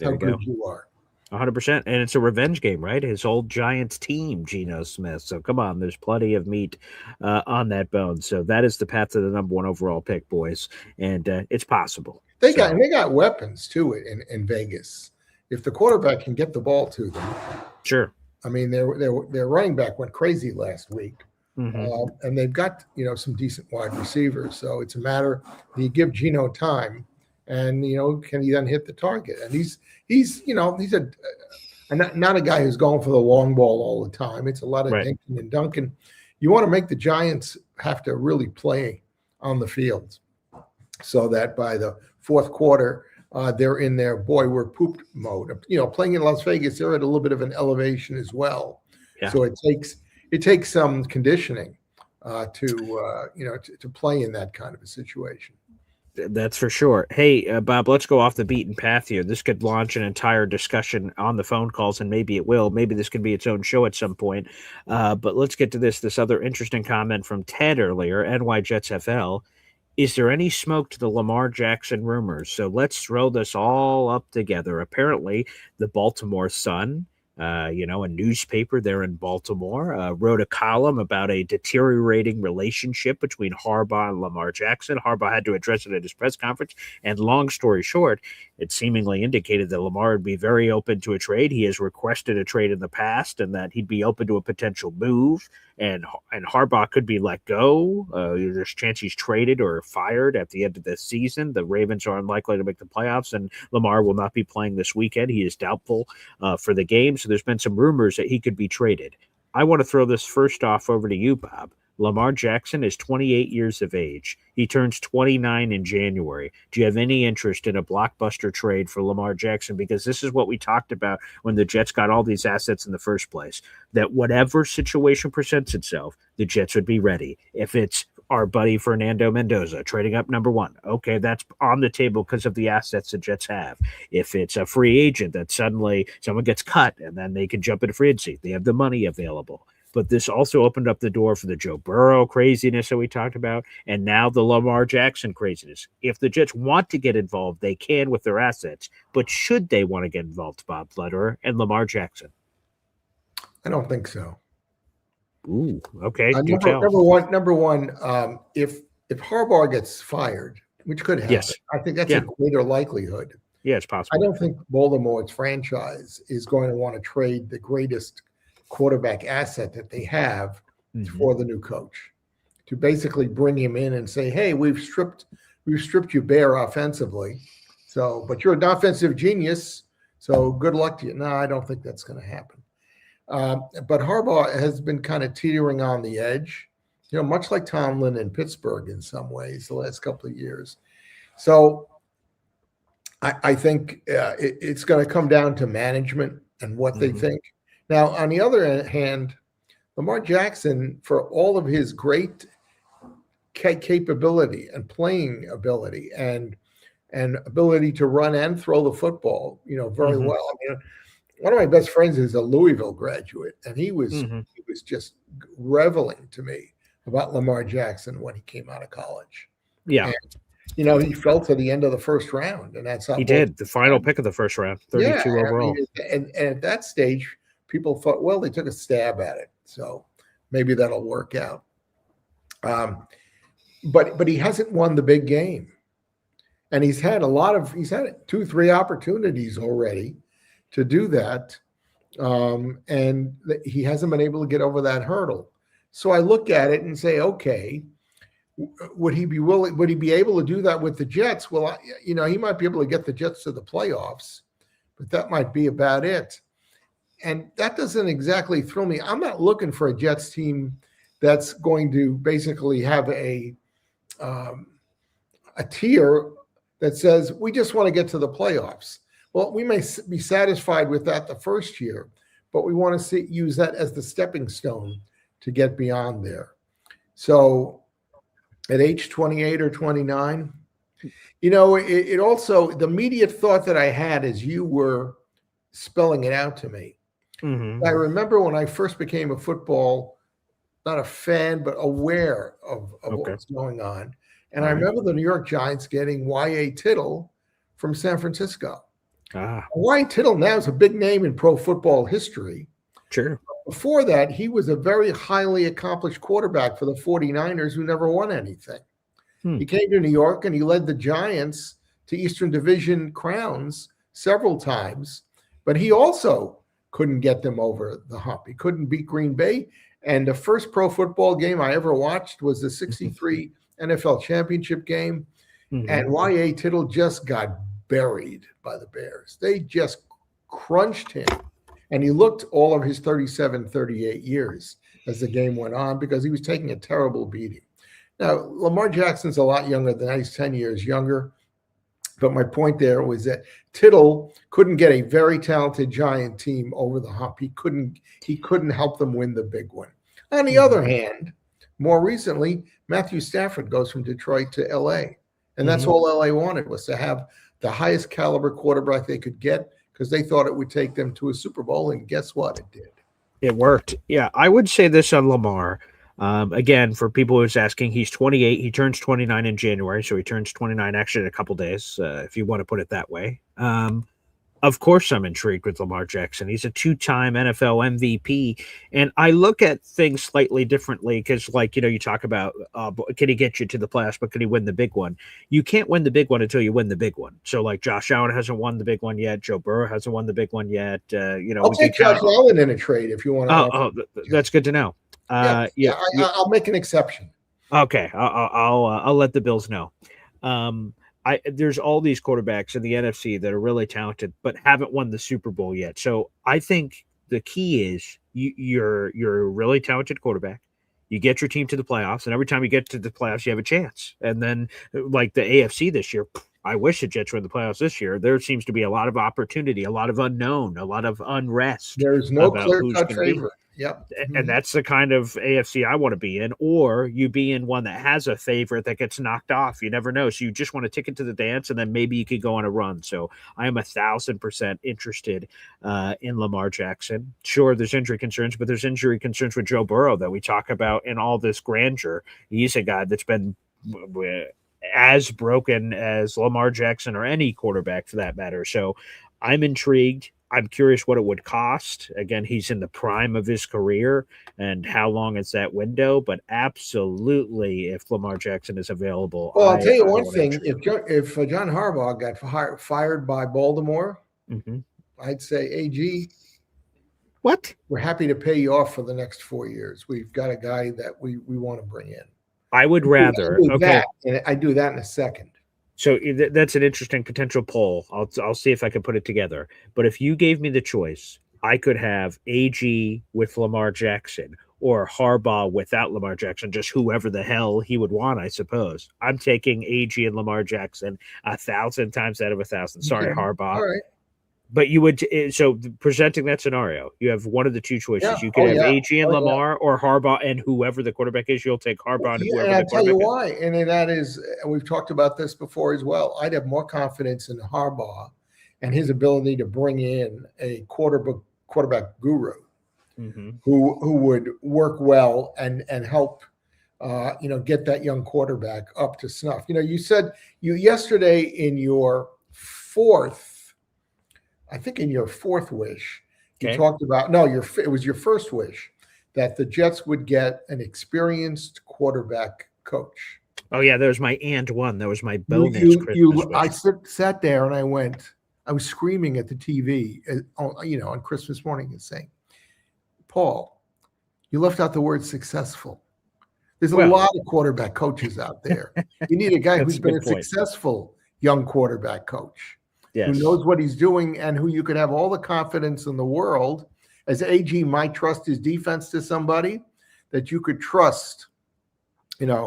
how good you are. 100%. And it's a revenge game, right? His old Giants team, Geno Smith. So come on, there's plenty of meat on that bone. So that is the path to the number 1 overall pick, boys. And it's possible. They got weapons too in Vegas. If the quarterback can get the ball to them. Sure. I mean, their running back went crazy last week, and they've got some decent wide receivers. So it's a matter, do you give Geno time, and can he then hit the target? And he's not a guy who's going for the long ball all the time. It's a lot of dinking and dunking. You want to make the Giants have to really play on the field, so that by the 4th quarter. They're in their we're pooped mode. Playing in Las Vegas, they're at a little bit of an elevation as well. Yeah. So it takes some conditioning to play in that kind of a situation. That's for sure. Hey, Bob, let's go off the beaten path here. This could launch an entire discussion on the phone calls, and maybe it will. Maybe this could be its own show at some point. But let's get to this other interesting comment from Ted earlier, NY Jets FL. Is there any smoke to the Lamar Jackson rumors? So let's throw this all up together. Apparently, the Baltimore Sun, a newspaper there in Baltimore, wrote a column about a deteriorating relationship between Harbaugh and Lamar Jackson. Harbaugh had to address it at his press conference. And long story short, it seemingly indicated that Lamar would be very open to a trade. He has requested a trade in the past and that he'd be open to a potential move. And Harbaugh could be let go. There's a chance he's traded or fired at the end of the season. The Ravens are unlikely to make the playoffs, and Lamar will not be playing this weekend. He is doubtful for the game. So there's been some rumors that he could be traded. I want to throw this first off over to you, Bob. Lamar Jackson is 28 years of age. He turns 29 in January. Do you have any interest in a blockbuster trade for Lamar Jackson? Because this is what we talked about when the Jets got all these assets in the first place, that whatever situation presents itself, the Jets would be ready. If it's our buddy Fernando Mendoza trading up number one, okay, that's on the table because of the assets the Jets have. If it's a free agent that suddenly someone gets cut and then they can jump into free agency, they have the money available. But this also opened up the door for the Joe Burrow craziness that we talked about, and now the Lamar Jackson craziness. If the Jets want to get involved, they can with their assets. But should they want to get involved, Bob Lederer and Lamar Jackson? I don't think so. Ooh, okay. Number one, if Harbaugh gets fired, which could happen, yes. I think that's a greater likelihood. Yeah, it's possible. I don't think Baltimore's franchise is going to want to trade the greatest quarterback asset that they have for the new coach, to basically bring him in and say, hey, we've stripped you bare offensively. So, but you're an offensive genius. So good luck to you. No, I don't think that's going to happen. But Harbaugh has been kind of teetering on the edge, much like Tomlin in Pittsburgh in some ways the last couple of years. So I think it's going to come down to management and what they think. Now, on the other hand, Lamar Jackson, for all of his great capability and playing ability and ability to run and throw the football, very well. I mean, one of my best friends is a Louisville graduate, and he was just reveling to me about Lamar Jackson when he came out of college. Yeah. And, he fell to the end of the first round, and that's how he did. The final pick of the first round, 32 overall. And at that stage, people thought, well, they took a stab at it, so maybe that'll work out. But he hasn't won the big game, and he's had 2-3 opportunities already to do that, and he hasn't been able to get over that hurdle. So I look at it and say, okay, would he be willing? Would he be able to do that with the Jets? Well, he might be able to get the Jets to the playoffs, but that might be about it. And that doesn't exactly thrill me. I'm not looking for a Jets team that's going to basically have a tier that says we just want to get to the playoffs. Well, we may be satisfied with that the first year, but we want to use that as the stepping stone to get beyond there. So at age 28 or 29, it also, the immediate thought that I had as you were spelling it out to me, I remember when I first became a football, not a fan, but aware of what was going on. And I remember the New York Giants getting Y.A. Tittle from San Francisco. Y.A. Tittle now is a big name in pro football history. Sure. Before that, he was a very highly accomplished quarterback for the 49ers who never won anything. He came to New York and he led the Giants to Eastern Division crowns several times, but he also couldn't get them over the hump. He couldn't beat Green Bay. And the first pro football game I ever watched was the 63 NFL championship game. And Y.A. Tittle just got buried by the Bears. They just crunched him. And he looked all of his 37, 38 years as the game went on because he was taking a terrible beating. Now, Lamar Jackson's a lot younger than that. He's 10 years younger. But my point there was that Tittle couldn't get a very talented Giant team over the hump. He couldn't help them win the big one. On the other hand, more recently, Matthew Stafford goes from Detroit to L.A., And that's all LA wanted, was to have the highest caliber quarterback they could get, because they thought it would take them to a Super Bowl. And guess what? It did. It worked. Yeah, I would say this on Lamar. Again, for people who's asking, he's 28. He turns 29 in January, so he turns 29 actually in a couple days, if you want to put it that way. Of course, I'm intrigued with Lamar Jackson. He's a two-time NFL MVP, and I look at things slightly differently because, like, you talk about can he get you to the playoffs, but can he win the big one? You can't win the big one until you win the big one. So, like, Josh Allen hasn't won the big one yet. Joe Burrow hasn't won the big one yet. I'll take Josh Allen in a trade if you want to. That's good to know. I'll make an exception. Okay, I'll let the Bills know. There's all these quarterbacks in the NFC that are really talented, but haven't won the Super Bowl yet. So I think the key is you're a really talented quarterback. You get your team to the playoffs, and every time you get to the playoffs, you have a chance. And then, like the AFC this year, I wish the Jets were in the playoffs this year. There seems to be a lot of opportunity, a lot of unknown, a lot of unrest. There's no clear-cut favorite. Yep. And that's the kind of AFC I want to be in, or you be in one that has a favorite that gets knocked off. You never know. So you just want to ticket to the dance, and then maybe you could go on a run. So I am 1,000% interested in Lamar Jackson. Sure, there's injury concerns, but there's injury concerns with Joe Burrow that we talk about in all this grandeur. He's a guy that's been as broken as Lamar Jackson or any quarterback for that matter. So I'm intrigued. I'm curious what it would cost. Again, he's in the prime of his career, and how long is that window? But absolutely, if Lamar Jackson is available. Well, I'll tell you one thing. If John Harbaugh got fired by Baltimore, I'd say, AG, what? We're happy to pay you off for the next 4 years. We've got a guy that we want to bring in. I would rather. I do that in a second. So that's an interesting potential poll. I'll see if I can put it together. But if you gave me the choice, I could have AG with Lamar Jackson or Harbaugh without Lamar Jackson, just whoever the hell he would want, I suppose. I'm taking AG and Lamar Jackson 1,000 times out of 1,000. Sorry, Harbaugh. All right. But you would so presenting that scenario, you have one of the two choices. You could have AG and Lamar or Harbaugh and whoever the quarterback is. You'll take Harbaugh and whoever the quarterback is. I'll tell you why. And that is, we've talked about this before as well. I'd have more confidence in Harbaugh and his ability to bring in a quarterback guru who would work well and help get that young quarterback up to snuff. You said yesterday in your fourth wish, you talked about it was your first wish that the Jets would get an experienced quarterback coach. Oh yeah, that was my one. That was my bonus Christmas wish. I sat there and I was screaming at the TV, on Christmas morning and saying, Paul, you left out the word successful. There's a lot of quarterback coaches out there. You need a guy who's been a successful young quarterback coach. Who knows what he's doing and who you could have all the confidence in the world, as AG might trust his defense to somebody, that you could trust, this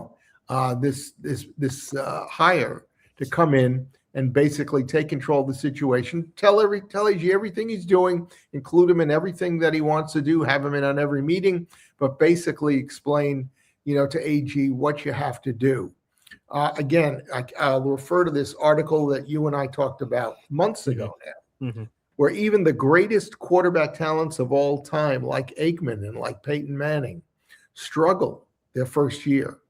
hire to come in and basically take control of the situation, tell AG everything he's doing, include him in everything that he wants to do, have him in on every meeting, but basically explain, to AG what you have to do. Again, I'll refer to this article that you and I talked about months ago now, where even the greatest quarterback talents of all time, like Aikman and like Peyton Manning, struggle their first year.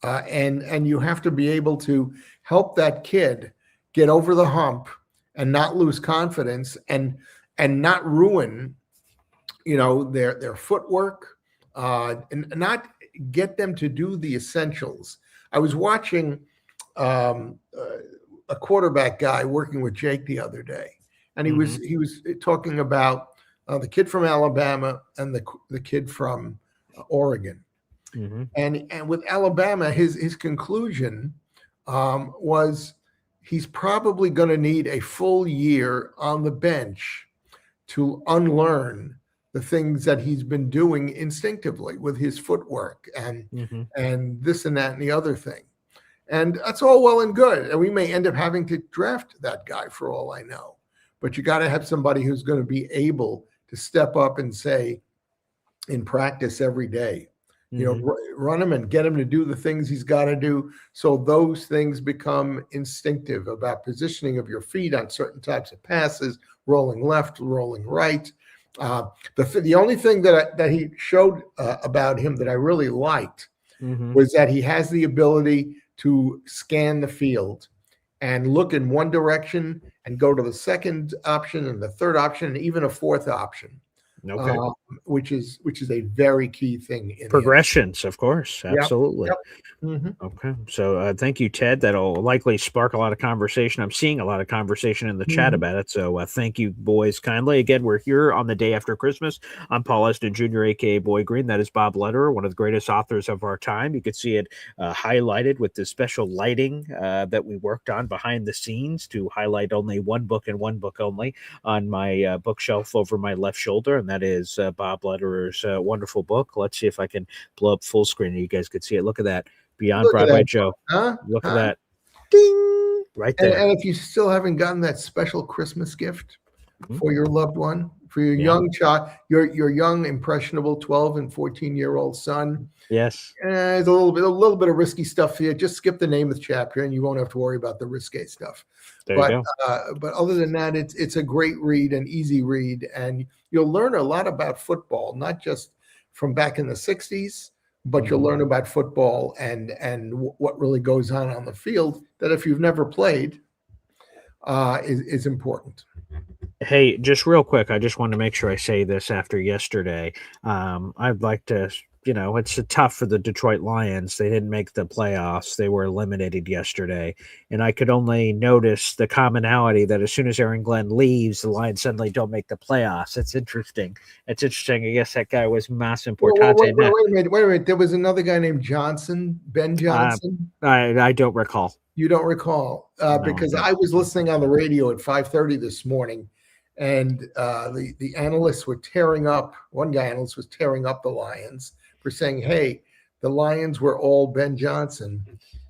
And you have to be able to help that kid get over the hump and not lose confidence and not ruin, their footwork, and not get them to do the essentials. I was watching a quarterback guy working with Jake the other day, and he was talking about the kid from Alabama and the kid from Oregon. And with Alabama, his conclusion was he's probably going to need a full year on the bench to unlearn the things that he's been doing instinctively with his footwork and this and that and the other thing. And that's all well and good. And we may end up having to draft that guy for all I know. But you got to have somebody who's going to be able to step up and say in practice every day, run him and get him to do the things he's got to do. So those things become instinctive about positioning of your feet on certain types of passes, rolling left, rolling right. The only thing that he showed about him that I really liked was that he has the ability to scan the field and look in one direction and go to the second option and the third option and even a fourth option. Okay. Which is a very key thing in progressions, of course. Absolutely. Yep. Mm-hmm. Okay. So thank you, Ted. That'll likely spark a lot of conversation. I'm seeing a lot of conversation in the chat about it. So thank you, boys, kindly. Again, we're here on the day after Christmas. I'm Paul Eston Jr., a.k.a. Boy Green. That is Bob Lederer, one of the greatest authors of our time. You can see it highlighted with the special lighting that we worked on behind the scenes to highlight only one book and one book only on my bookshelf over my left shoulder. And that is Bob Lederer's wonderful book. Let's see if I can blow up full screen and you guys could see it. Look at that. Beyond Broadway Joe. Look at that. Ding! Right there. And if you still haven't gotten that special Christmas gift for your loved one, for your young child, your young, impressionable 12 and 14-year-old son. Yes. It's a little bit of risky stuff here. Just skip the Namath chapter and you won't have to worry about the risque stuff. There you go. But other than that, it's a great read, an easy read, and you'll learn a lot about football, not just from back in the 60s, but you'll learn about football and what really goes on the field that if you've never played is important. Hey, just real quick, I just want to make sure I say this after yesterday. I'd like to, it's tough for the Detroit Lions. They didn't make the playoffs. They were eliminated yesterday. And I could only notice the commonality that as soon as Aaron Glenn leaves, the Lions suddenly don't make the playoffs. It's interesting. I guess that guy was más importante. Wait a minute. There was another guy named Johnson, Ben Johnson. I don't recall. You don't recall because I was listening on the radio at 5:30 this morning, and the analysts were tearing up. One guy analyst was tearing up the Lions for saying, "Hey, the Lions were all Ben Johnson,"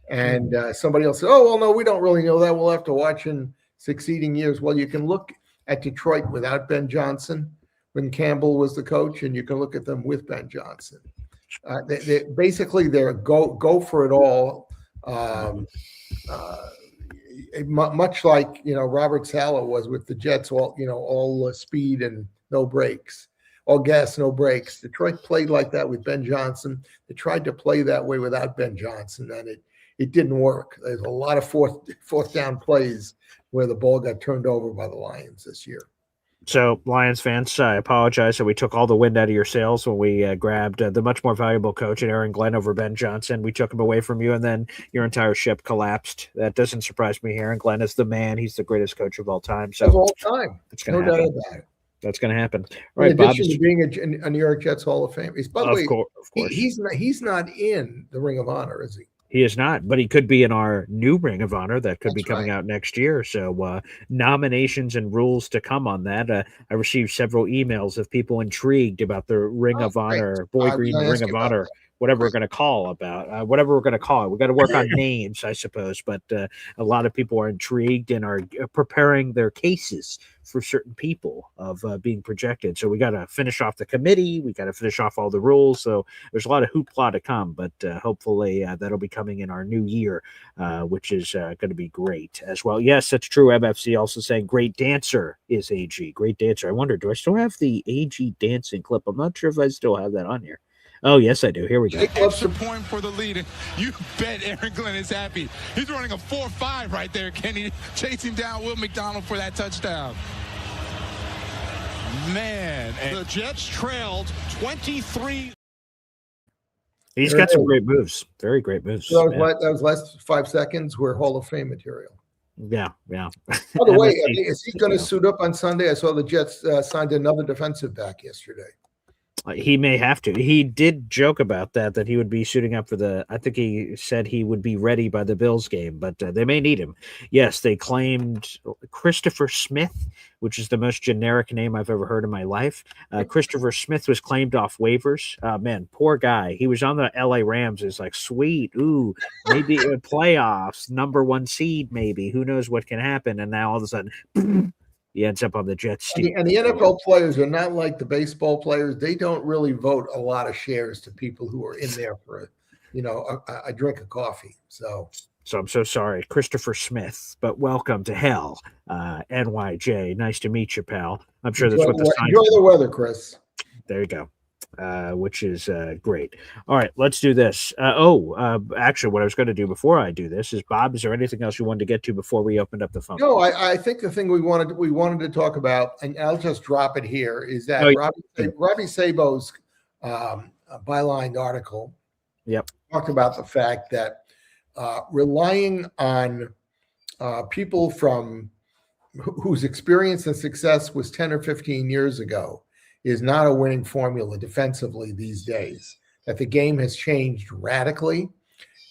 and somebody else said, "Oh, well, no, we don't really know that. We'll have to watch in succeeding years." Well, you can look at Detroit without Ben Johnson when Campbell was the coach, and you can look at them with Ben Johnson. They're go for it all. Much like Robert Saleh was with the Jets, all speed and no brakes, all gas, no brakes. Detroit played like that with Ben Johnson. They tried to play that way without Ben Johnson, and it didn't work. There's a lot of fourth down plays where the ball got turned over by the Lions this year. So, Lions fans, I apologize that we took all the wind out of your sails when we grabbed the much more valuable coach in Aaron Glenn over Ben Johnson. We took him away from you, and then your entire ship collapsed. That doesn't surprise me. Aaron Glenn is the man. He's the greatest coach of all time. So, of all time. It's going to happen. That's going to happen. All right, Bob. In addition to being a New York Jets Hall of Fame. By the way, of course. He's not in the Ring of Honor, is he? He is not, but he could be in our new Ring of Honor that could be coming out next year. So nominations and rules to come on that. I received several emails of people intrigued about the Ring of Honor, Boy Green Ring of Honor, whatever we're going to call about, whatever we're going to call it. We got to work on names, I suppose, but a lot of people are intrigued and are preparing their cases for certain people of being projected. So we got to finish off the committee. We got to finish off all the rules. So there's a lot of hoopla to come, but hopefully that'll be coming in our new year, which is going to be great as well. Yes, that's true. MFC also saying great dancer is AG. Great dancer. I wonder, do I still have the AG dancing clip? I'm not sure if I still have that on here. Oh, yes, I do. Here we go. Extra point for the lead. You bet Aaron Glenn is happy. He's running a 4.5 right there, Kenny, chasing down Will McDonald for that touchdown. Man, and the Jets trailed 23. He's got some great moves. Very great moves. So those last 5 seconds were Hall of Fame material. Yeah. By the way, is he going to suit up on Sunday? I saw the Jets signed another defensive back yesterday. He may have to. He did joke about that he would be suiting up for I think he said he would be ready by the Bills game, but they may need him. Yes, they claimed Christopher Smith, which is the most generic name I've ever heard in my life. Christopher Smith was claimed off waivers. Man, poor guy. He was on the LA Rams. It's like, sweet. Ooh, maybe playoffs, number 1 seed, maybe. Who knows what can happen? And now all of a sudden, he ends up on the Jets And team. the NFL players are not like the baseball players. They don't really vote a lot of shares to people who are in there for, a drink of coffee. So I'm so sorry, Christopher Smith, but welcome to hell, NYJ. Nice to meet you, pal. I'm sure that's what the sign. enjoy the weather, Chris. There you go. Which is great. All right, let's do this. Actually, what I was going to do before I do this is, Bob, is there anything else you wanted to get to before we opened up the phone? No, I think the thing we wanted to talk about, and I'll just drop it here, is that Robbie Sabo's bylined article. Yep. Talked about the fact that relying on people from whose experience and success was 10 or 15 years ago is not a winning formula defensively these days, that the game has changed radically.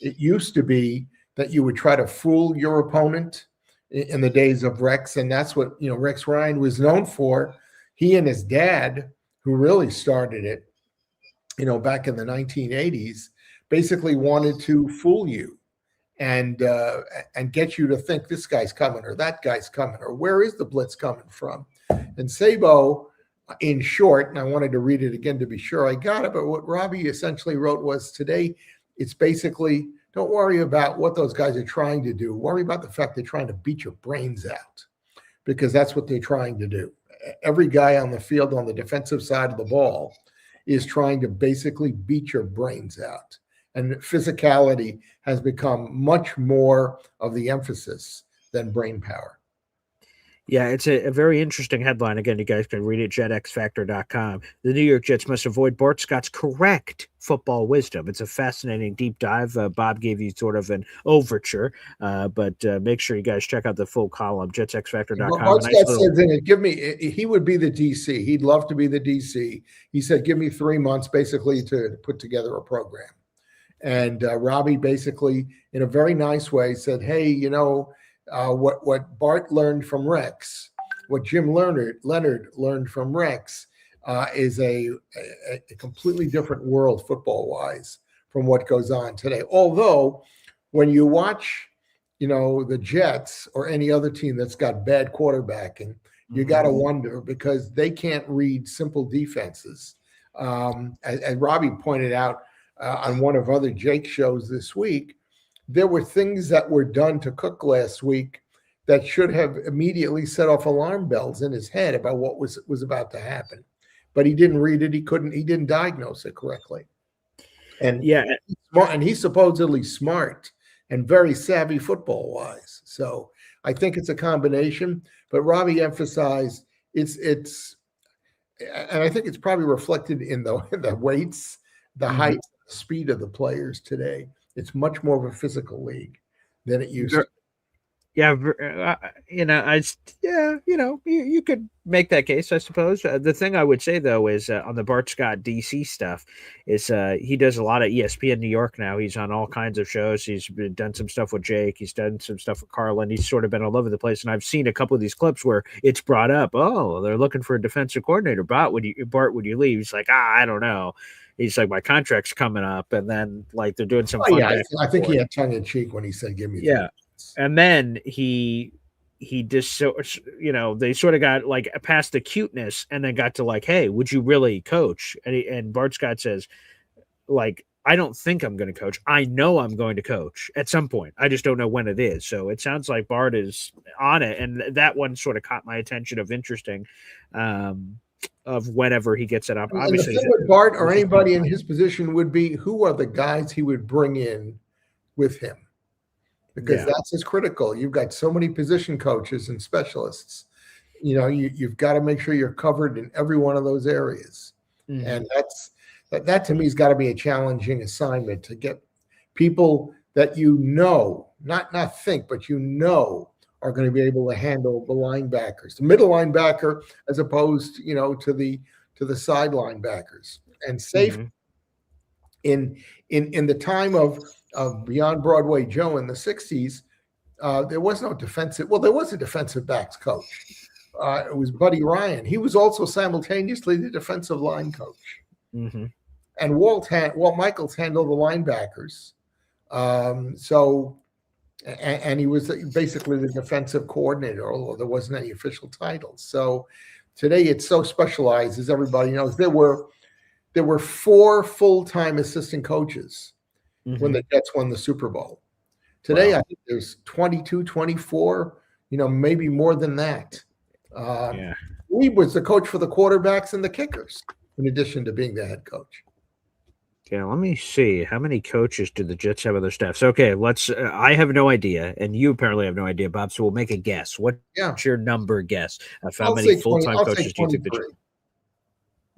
It used to be that you would try to fool your opponent in the days of Rex, and that's what Rex Ryan was known for. He and his dad, who really started it, back in the 1980s, basically wanted to fool you and get you to think this guy's coming or that guy's coming or where is the blitz coming from. And Sabo, in short, and I wanted to read it again to be sure I got it, but what Robbie essentially wrote was, today, it's basically, don't worry about what those guys are trying to do. Worry about the fact they're trying to beat your brains out, because that's what they're trying to do. Every guy on the field on the defensive side of the ball is trying to basically beat your brains out. And physicality has become much more of the emphasis than brain power. Yeah, it's a very interesting headline. Again, you guys can read it at jetxfactor.com. The New York Jets must avoid Bart Scott's correct football wisdom. It's a fascinating deep dive. Bob gave you sort of an overture, but make sure you guys check out the full column, jetsxfactor.com. Bart Scott says in it, he would be the DC. He'd love to be the DC. He said, give me 3 months basically to put together a program. And Robbie basically, in a very nice way, said, hey, what Bart learned from Rex, what Jim Leonard learned from Rex is a completely different world football-wise from what goes on today. Although when you watch, the Jets or any other team that's got bad quarterbacking, you got to wonder, because they can't read simple defenses. As Robbie pointed out on one of other Jake's shows this week, there were things that were done to Cook last week that should have immediately set off alarm bells in his head about what was about to happen. But he didn't read it. He didn't diagnose it correctly. And he's supposedly smart and very savvy football wise. So I think it's a combination, but Robbie emphasized it's, and I think it's probably reflected in the weights, the height, the speed of the players today. It's much more of a physical league than it used to. Yeah, you could make that case, I suppose. The thing I would say, though, is on the Bart Scott DC stuff, is he does a lot of ESPN New York now. He's on all kinds of shows. He's done some stuff with Jake. He's done some stuff with Carlin. He's sort of been all over the place. And I've seen a couple of these clips where it's brought up, oh, they're looking for a defensive coordinator. Bart, would you leave? He's like, I don't know. He's like, my contract's coming up, and then like they're doing some. Oh, yeah, I think he had tongue in cheek when he said, "Give me." Yeah, and then he just they sort of got like past the cuteness, and then got to like, hey, would you really coach? And Bart Scott says, like, I don't think I'm going to coach. I know I'm going to coach at some point. I just don't know when it is. So it sounds like Bart is on it, and that one sort of caught my attention of interesting. Of whenever he gets it up. Obviously, the thing with Bart or anybody in his position would be, who are the guys he would bring in with him? Because that's as critical. You've got so many position coaches and specialists. You've got to make sure you're covered in every one of those areas. Mm-hmm. And that to me has got to be a challenging assignment, to get people that not think, but are going to be able to handle the linebackers, the middle linebacker, as opposed, to the side linebackers. And safe in the time of Beyond Broadway Joe in the 60s, there was no defensive. Well, there was a defensive backs coach. It was Buddy Ryan. He was also simultaneously the defensive line coach. Mm-hmm. And Walt Michaels handled the linebackers. So and he was basically the defensive coordinator, although there wasn't any official titles. So today it's so specialized, as everybody knows. There were 4 full-time assistant coaches when the Jets won the Super Bowl. Today, I think there's 22, 24, maybe more than that. He was the coach for the quarterbacks and the kickers, in addition to being the head coach. Yeah, let me see. How many coaches do the Jets have on their staff? So, okay, I have no idea, and you apparently have no idea, Bob, so we'll make a guess. What's your number guess of how many full-time coaches do you think the Jets?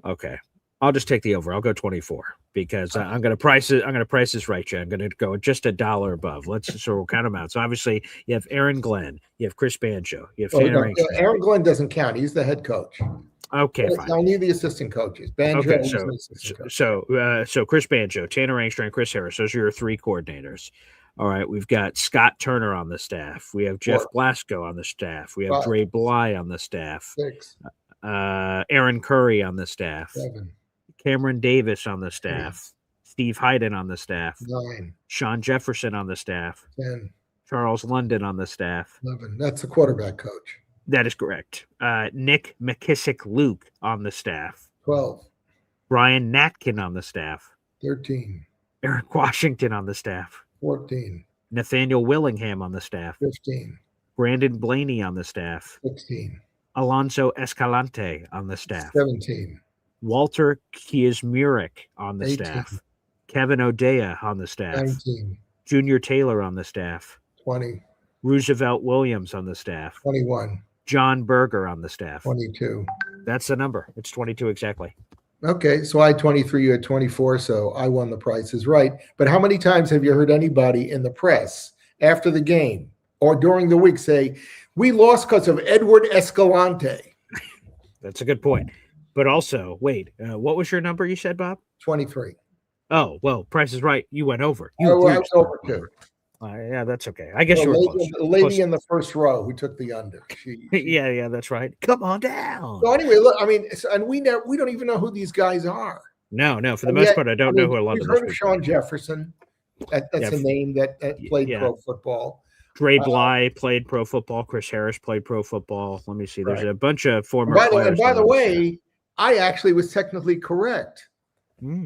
Okay. I'll just take the over. I'll go 24 because I'm going to price it. I'm going to price this right, Jay. I'm going to go just $1 above. So we'll count them out. So obviously you have Aaron Glenn, you have Chris Banjo, you have Tanner. Aaron Glenn doesn't count. He's the head coach. Okay, fine. Only the assistant coaches. Banjo. Okay, so Chris Banjo, Tanner Angstrom, Chris Harris. Those are your 3 coordinators. All right, we've got Scott Turner on the staff. We have Jeff Blasco on the staff. We have Dre Bly on the staff. 6. Aaron Curry on the staff. 7. Cameron Davis on the staff. 8. Steve Hayden on the staff. 9. Sean Jefferson on the staff. 10. Charles London on the staff. 11. That's the quarterback coach. That is correct. Nick McKissick-Luke on the staff. 12. Brian Natkin on the staff. 13. Eric Washington on the staff. 14. Nathaniel Willingham on the staff. 15. Brandon Blaney on the staff. 16. Alonso Escalante on the staff. 17. Walter Kiesmurek on the 18. staff. Kevin O'Dea on the staff. 19. Junior Taylor on the staff. 20. Roosevelt Williams on the staff. 21. John Berger on the staff. 22. That's the number. It's 22 exactly. Okay, so I had 23, you had 24, so I won the Price is Right. But how many times have you heard anybody in the press after the game or during the week say, we lost because of Edward Escalante? That's a good point. But also, wait, what was your number you said, Bob? 23. Oh, well, Price is Right. You went over. I was over 2. Yeah, that's okay. I guess you were close. The lady in the first row who took the under. Yeah, that's right. Come on down. So anyway, look, I mean, and we don't even know who these guys are. No, for the most part, I don't know who a lot of we've them heard of Sean Jefferson. That's a name that played pro football. Dre Bly played pro football. Chris Harris played pro football. Let me see. There's a bunch of former players. And by the way, I actually was technically correct.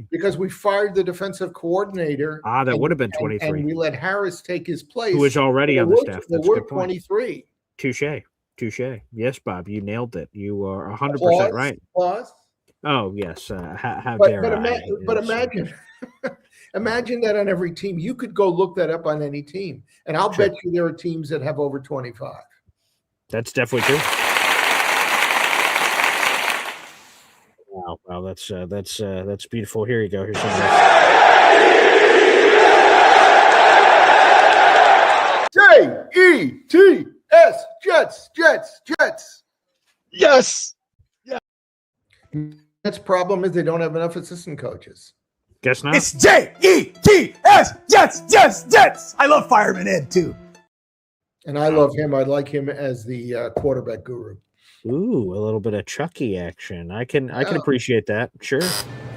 Because we fired the defensive coordinator. That would have been 23. And we let Harris take his place. Who was already on the staff. There were 23. Touche. Yes, Bob, you nailed it. You are 100% right. Applause. Oh, yes. How dare I? But imagine. Imagine that on every team. You could go look that up on any team. And I'll bet you there are teams that have over 25. That's definitely true. Wow, that's beautiful. Here you go. Here's some of Jets, Jets. Yes. Yeah. That's problem is they don't have enough assistant coaches. Guess not. It's Jets, Jets. I love Fireman Ed too. And I love him. I like him as the quarterback guru. Ooh, a little bit of Chucky action. I can appreciate that. Sure.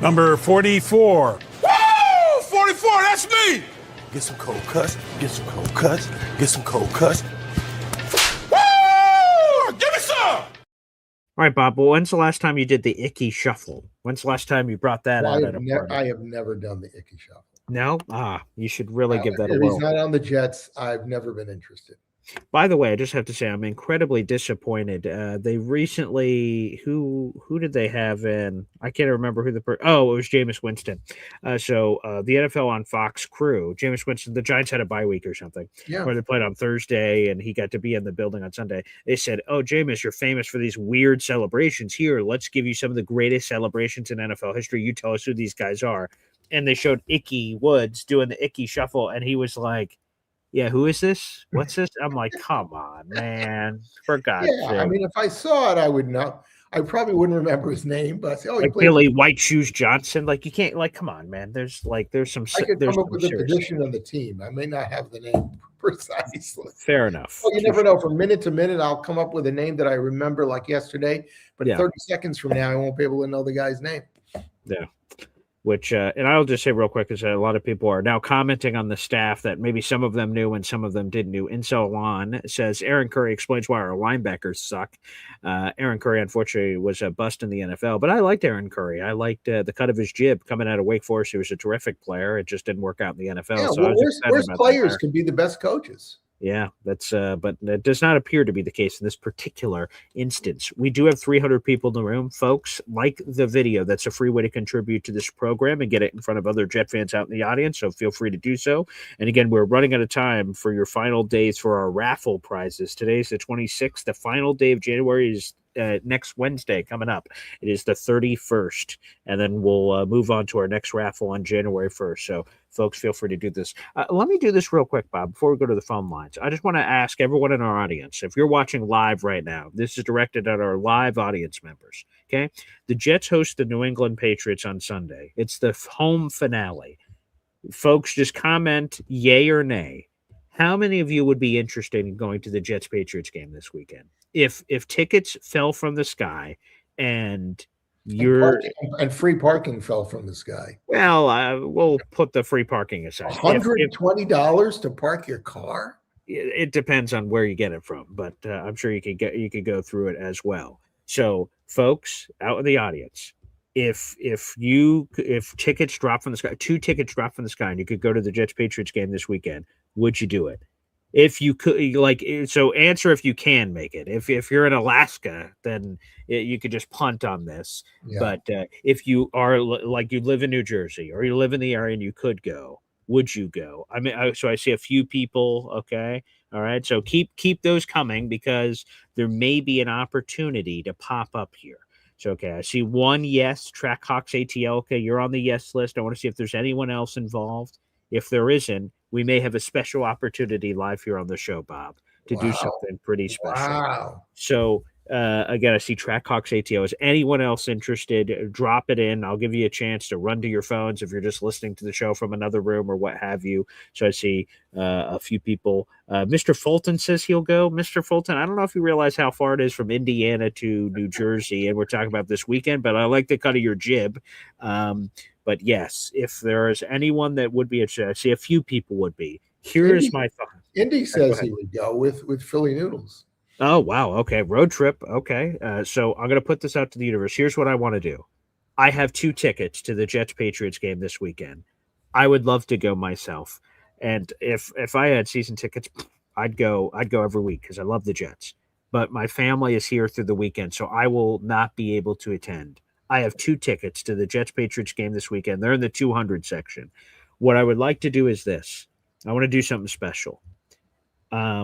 Number 44. Woo! 44, that's me! Get some cold cuts. Woo! Give me some! All right, Bob. Well, when's the last time you did the icky shuffle? When's the last time you brought that out at a party? I have never done the icky shuffle. No? You should really give that a whirl. If he's not on the Jets, I've never been interested. By the way, I just have to say I'm incredibly disappointed. They recently who did they have in? I can't remember who it was Jameis Winston. So the NFL on Fox crew, Jameis Winston, the Giants had a bye week or something. Yeah. Where they played on Thursday and he got to be in the building on Sunday. They said, "Oh, Jameis, you're famous for these weird celebrations. Here, let's give you some of the greatest celebrations in NFL history. You tell us who these guys are." And they showed Icky Woods doing the Icky shuffle, and he was like, "Yeah, who is this? What's this?" I'm like, "Come on, man! For God's sake!" I mean, if I saw it, I would know. I probably wouldn't remember his name, but he like Billy White Shoes Johnson. Like, you can't. Like, come on, man! There's some. I could come up with the position of the team. I may not have the name precisely. Fair enough. Well, you never know. From minute to minute, I'll come up with a name that I remember like yesterday. But 30 seconds from now, I won't be able to know the guy's name. Yeah. which, and I'll just say real quick, is that a lot of people are now commenting on the staff that maybe some of them knew and some of them didn't know. Insalon says Aaron Curry explains why our linebackers suck. Aaron Curry, unfortunately, was a bust in the NFL, but I liked Aaron Curry. I liked the cut of his jib coming out of Wake Forest. He was a terrific player. It just didn't work out in the NFL. Yeah, So well, worst players can be the best coaches. Yeah, that's but it does not appear to be the case in this particular instance. We do have 300 people in the room, folks. Like the video, that's a free way to contribute to this program and get it in front of other Jet fans out in the audience. So feel free to do so. And again, we're running out of time for your final days for our raffle prizes. Today's the 26th. The final day of January is next Wednesday coming up. It is the 31st, and then we'll move on to our next raffle on January 1st. So folks, feel free to do this. Let me do this real quick, Bob, before we go to the phone lines. I just want to ask everyone in our audience, if you're watching live right now, this is directed at our live audience members, okay? The Jets host the New England Patriots on Sunday. It's the home finale. Folks, just comment yay or nay. How many of you would be interested in going to the Jets-Patriots game this weekend? If tickets fell from the sky and and free parking fell from the sky. Well, we'll put the free parking aside. $120 to park your car? It depends on where you get it from, but I'm sure you could go through it as well. So, folks out in the audience, if tickets drop from the sky, 2 tickets drop from the sky, and you could go to the Jets Patriots game this weekend, would you do it? If you could, so answer if you can make it. If you're in Alaska, then you could just punt on this. Yeah. But if you are you live in New Jersey or you live in the area and you could go, would you go? I mean, so I see a few people. Okay, all right. So keep those coming because there may be an opportunity to pop up here. So okay, I see one yes. Trackhawks ATL. Okay, you're on the yes list. I want to see if there's anyone else involved. If there isn't, we may have a special opportunity live here on the show, Bob, to do something pretty special. Wow. So, again, I see Trackhawks ATO. Is anyone else interested? Drop it in. I'll give you a chance to run to your phones if you're just listening to the show from another room or what have you. So I see a few people. Mr. Fulton says he'll go. Mr. Fulton, I don't know if you realize how far it is from Indiana to New Jersey, and we're talking about this weekend, but I like the cut of your jib. But yes, if there is anyone that would be interested, I see a few people would be. Here's my thought. Indy says he would go with Philly Noodles. Oh, wow. Okay. Road trip. Okay. So I'm going to put this out to the universe. Here's what I want to do. I have 2 tickets to the Jets Patriots game this weekend. I would love to go myself. And if I had season tickets, I'd go every week because I love the Jets. But my family is here through the weekend, so I will not be able to attend. I have 2 tickets to the Jets-Patriots game this weekend. They're in the 200 section. What I would like to do is this. I want to do something special. I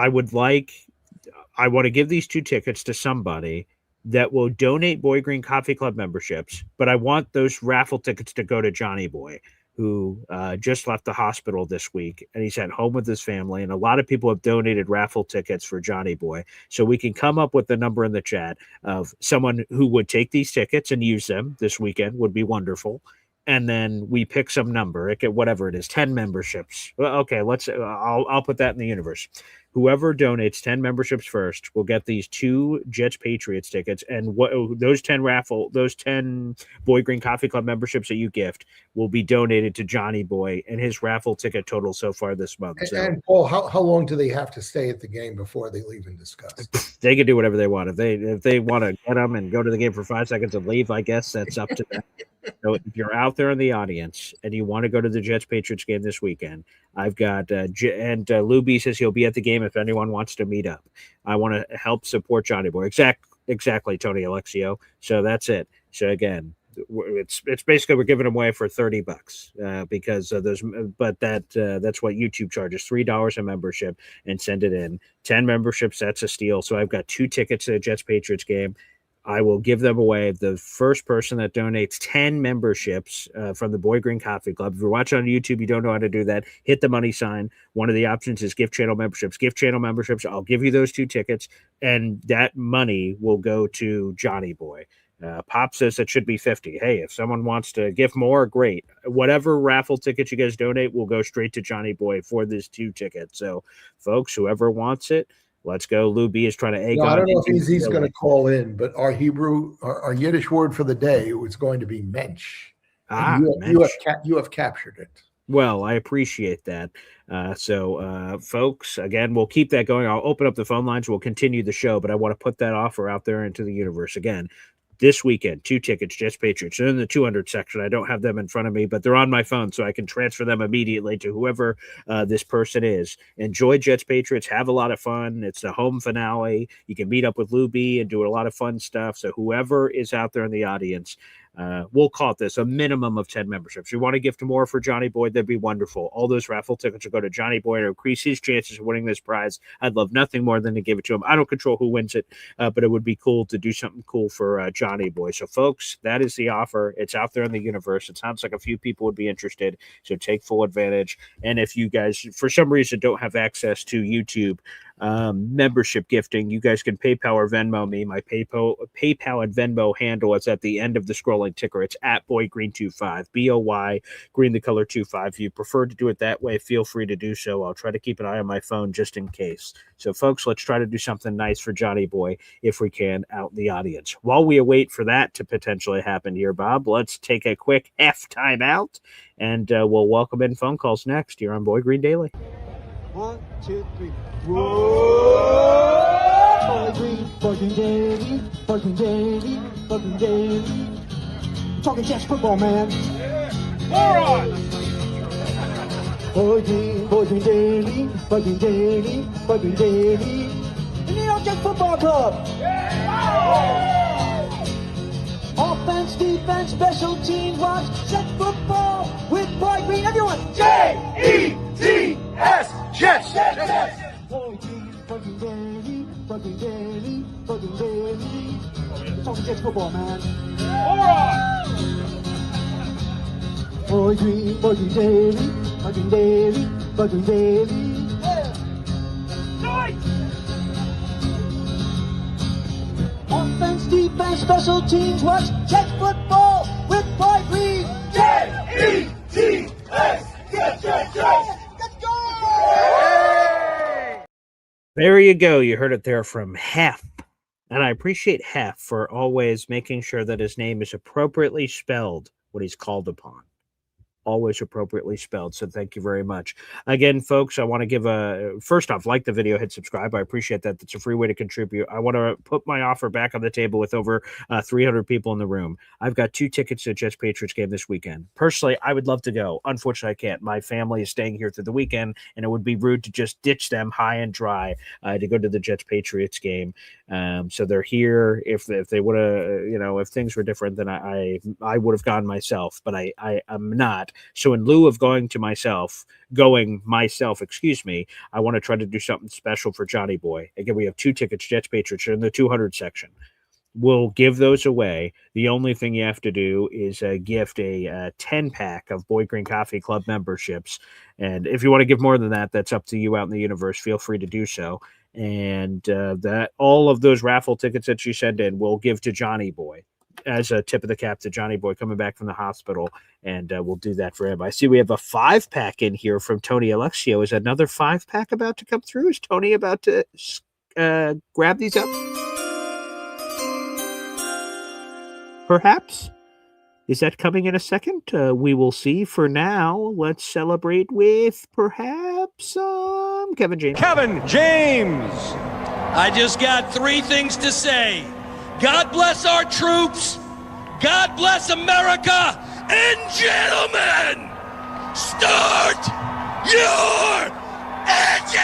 want to give these 2 tickets to somebody that will donate Boy Green Coffee Club memberships, but I want those raffle tickets to go to Johnny Boy, who just left the hospital this week, and he's at home with his family, and a lot of people have donated raffle tickets for Johnny Boy. So we can come up with the number in the chat of someone who would take these tickets and use them this weekend would be wonderful. And then we pick some number, whatever it is, 10 memberships. Well, okay, I'll put that in the universe. Whoever donates 10 memberships first will get these 2 Jets Patriots tickets, and those 10 Boy Green Coffee Club memberships that you gift will be donated to Johnny Boy and his raffle ticket total so far this month. And Paul, how long do they have to stay at the game before they leave and discuss? They can do whatever they want. If they want to get them and go to the game for 5 seconds and leave, I guess that's up to them. So if you're out there in the audience and you want to go to the Jets Patriots game this weekend, I've got Lou B says he'll be at the game if anyone wants to meet up. I want to help support Johnny Boy. Exactly, Tony Alexio. So that's it. So again, it's basically we're giving them away for $30 because of those. But that's what YouTube charges, $3 a membership, and send it in. 10 memberships, that's a steal. So I've got 2 tickets to the Jets Patriots game. I will give them away. The first person that donates 10 memberships from the Boy Green Coffee Club. If you're watching on YouTube, you don't know how to do that, hit the money sign. One of the options is gift channel memberships. Gift channel memberships, I'll give you those 2 tickets, and that money will go to Johnny Boy. Pop says it should be 50. Hey, if someone wants to give more, great. Whatever raffle tickets you guys donate will go straight to Johnny Boy for these 2 tickets. So, folks, whoever wants it, Let's go. Lou B is trying to egg No, on. I don't know if into he's going Philly. to call in, but our Yiddish word for the day was going to be mensch. And Mensch. you have captured it. Well, I appreciate that. So, folks, again, we'll keep that going. I'll open up the phone lines. We'll continue the show, but I want to put that offer out there into the universe. Again, this weekend, 2 tickets, Jets Patriots. They're in the 200 section. I don't have them in front of me, but they're on my phone, so I can transfer them immediately to whoever this person is. Enjoy Jets Patriots. Have a lot of fun. It's the home finale. You can meet up with Lou B and do a lot of fun stuff. So whoever is out there in the audience, we'll call it this, a minimum of 10 memberships. You want to gift more for Johnny Boy, that'd be wonderful. All those raffle tickets will go to Johnny Boy to increase his chances of winning this prize. I'd love nothing more than to give it to him. I don't control who wins it, but it would be cool to do something cool for Johnny Boy. So, folks, that is the offer. It's out there in the universe. It sounds like a few people would be interested, so take full advantage. And if you guys, for some reason, don't have access to YouTube membership gifting, you guys can PayPal or Venmo me. My PayPal and Venmo handle is at the end of the scrolling ticker. It's at BoyGreen25, BOY Green the color 25. If you prefer to do it that way, feel free to do so. I'll try to keep an eye on my phone just in case. So, folks, let's try to do something nice for Johnny Boy if we can out in the audience. While we await for that to potentially happen here, Bob, let's take a quick time out, and we'll welcome in phone calls next here on Boy Green Daily. 1, 2, 3. Whoa! Boy Green, Boy Green Daily, Boy Green Daily, Boy Green Daily. Talking Jets football, man. All right. Boy Green Daily, Boy Green Daily, Boy Green Daily. The New York Jets Football Club. Offense, defense, special teams, watch Jets football with Boy Green. Everyone, J-E-T-S, Jets, Jets. Boy Green, Boy Green Daily, Boy Green Daily, Boy Green Daily. Talking Jets football, man. All right. Boy Green Daily, Boy Green Daily, Boy Green Daily. Offense, defense, special teams, watch Jets football with Boy Green. J-E-T-S, Jets, Jets, Jets. Let's go! There you go. You heard it there from Hef. And I appreciate Hef for always making sure that his name is appropriately spelled when he's called upon. Always appropriately spelled. So thank you very much. Again, folks, I want to give first off, like the video, hit subscribe. I appreciate that. That's a free way to contribute. I want to put my offer back on the table with over 300 people in the room. I've got 2 tickets to the Jets Patriots game this weekend. Personally, I would love to go. Unfortunately, I can't. My family is staying here through the weekend, and it would be rude to just ditch them high and dry to go to the Jets Patriots game. So they're here. If they would have, if things were different, then I would have gone myself, but I'm not. So in lieu of going myself, I want to try to do something special for Johnny Boy. Again, we have 2 tickets, Jets Patriots, in the 200 section. We'll give those away. The only thing you have to do is gift a 10-pack of Boy Green Coffee Club memberships. And if you want to give more than that, that's up to you out in the universe. Feel free to do so. And that all of those raffle tickets that you send in, we'll give to Johnny Boy as a tip of the cap to Johnny Boy coming back from the hospital, and we'll do that for him. I see we have a 5-pack in here from Tony Alexio. Is another 5-pack about to come through? Is Tony about to grab these up? Perhaps? Is that coming in a second? We will see. For now, let's celebrate with perhaps Kevin James. Kevin James! I just got 3 things to say. God bless our troops. God bless America. And gentlemen, start your engine!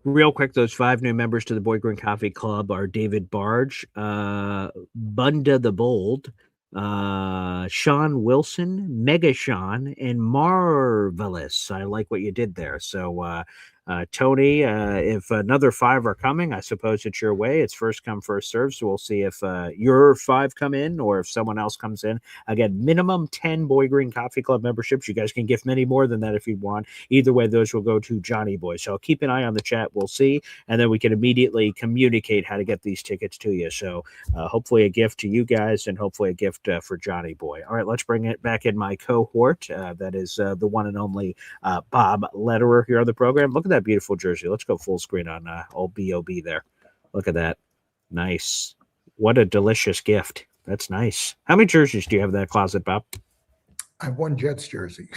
Real quick, those 5 new members to the Boy Green Coffee Club are David Barge, Bunda the Bold, Sean Wilson, Mega Sean, and Marvelous. I like what you did there. So Tony, if another 5 are coming, I suppose it's your way. It's first come, first serve. So we'll see if your 5 come in or if someone else comes in. Again, minimum 10 Boy Green Coffee Club memberships. You guys can gift many more than that if you want. Either way, those will go to Johnny Boy. So keep an eye on the chat. We'll see. And then we can immediately communicate how to get these tickets to you. So hopefully a gift to you guys and hopefully a gift for Johnny Boy. All right, let's bring it back in my cohort. That is the one and only Bob Lederer here on the program. Look at that beautiful jersey. Let's go full screen on old B.O.B. there. Look at that. Nice. What a delicious gift. That's nice. How many jerseys do you have in that closet, Bob? I have one Jets jersey.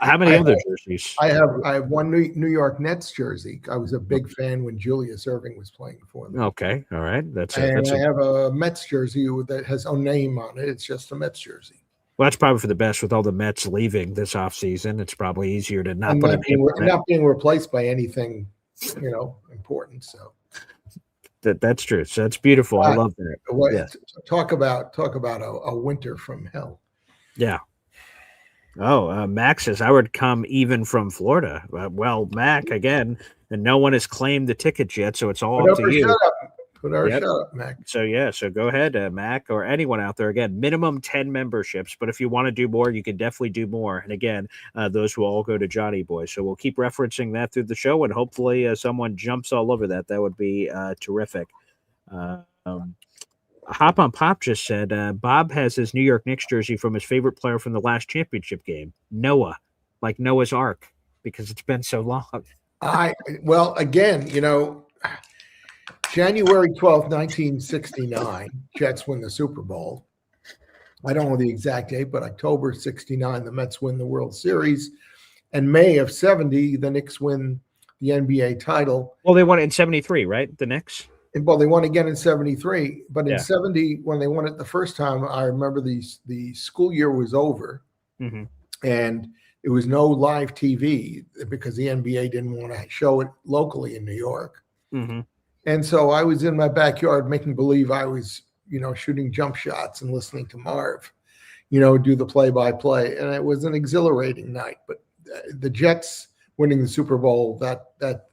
How many other jerseys? I have one New York Nets jersey. I was a big fan when Julius Erving was playing for them. Okay, all right. I have a Mets jersey that has no name on it. It's just a Mets jersey. Well, that's probably for the best with all the Mets leaving this offseason. It's probably easier to not put not being replaced by anything, important. So that's true. So that's beautiful. I love that. Yes. Talk about a winter from hell. Yeah. Oh, Max says I would come even from Florida. Well, Mac again, and no one has claimed the tickets yet, so it's all up to you. Shut up, Mac. So go ahead, Mac, or anyone out there. Again, minimum 10 memberships, but if you want to do more, you can definitely do more. And again, those will all go to Johnny Boy. So we'll keep referencing that through the show, and hopefully someone jumps all over that. That would be terrific. Hop on Pop just said Bob has his New York Knicks jersey from his favorite player from the last championship game, Noah, like Noah's Ark, because it's been so long. Well, again, January 12th, 1969, Jets win the Super Bowl. I don't know the exact date, but October 69, the Mets win the World Series. And May of 70, the Knicks win the NBA title. Well, they won it in 73, right? The Knicks? Well, they won again in 73, but in 70, when they won it the first time, I remember the school year was over, and it was no live TV because the NBA didn't want to show it locally in New York. And so I was in my backyard making believe I was, shooting jump shots and listening to Marv, do the play-by-play, and it was an exhilarating night. But the Jets winning the Super Bowl, that.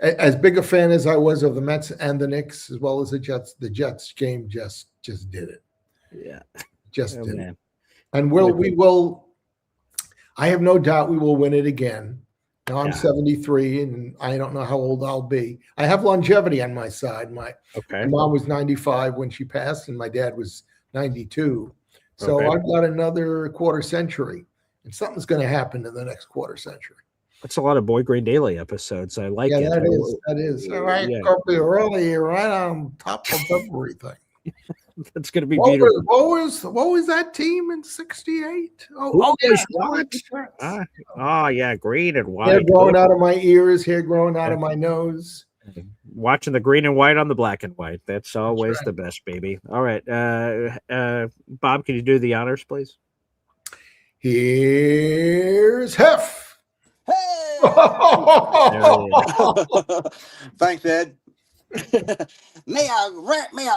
As big a fan as I was of the Mets and the Knicks, as well as the Jets game just did it. Yeah, just did it. And we will. I have no doubt we will win it again. Now I'm 73, and I don't know how old I'll be. I have longevity on my side. My mom was 95 when she passed, and my dad was 92. So I've got another quarter century, and something's going to happen in the next quarter century. That's a lot of Boy Green Daily episodes. I like it. That is. All right, copy early, right on top of everything. That's going to be beautiful. What was that team in '68? Yeah, green and white. Hair growing out of my ears, hair growing out of my nose. Watching the green and white on the black and white. That's always the best, baby. All right. Bob, can you do the honors, please? Here's Hef. Hey! Thanks, Ed. May a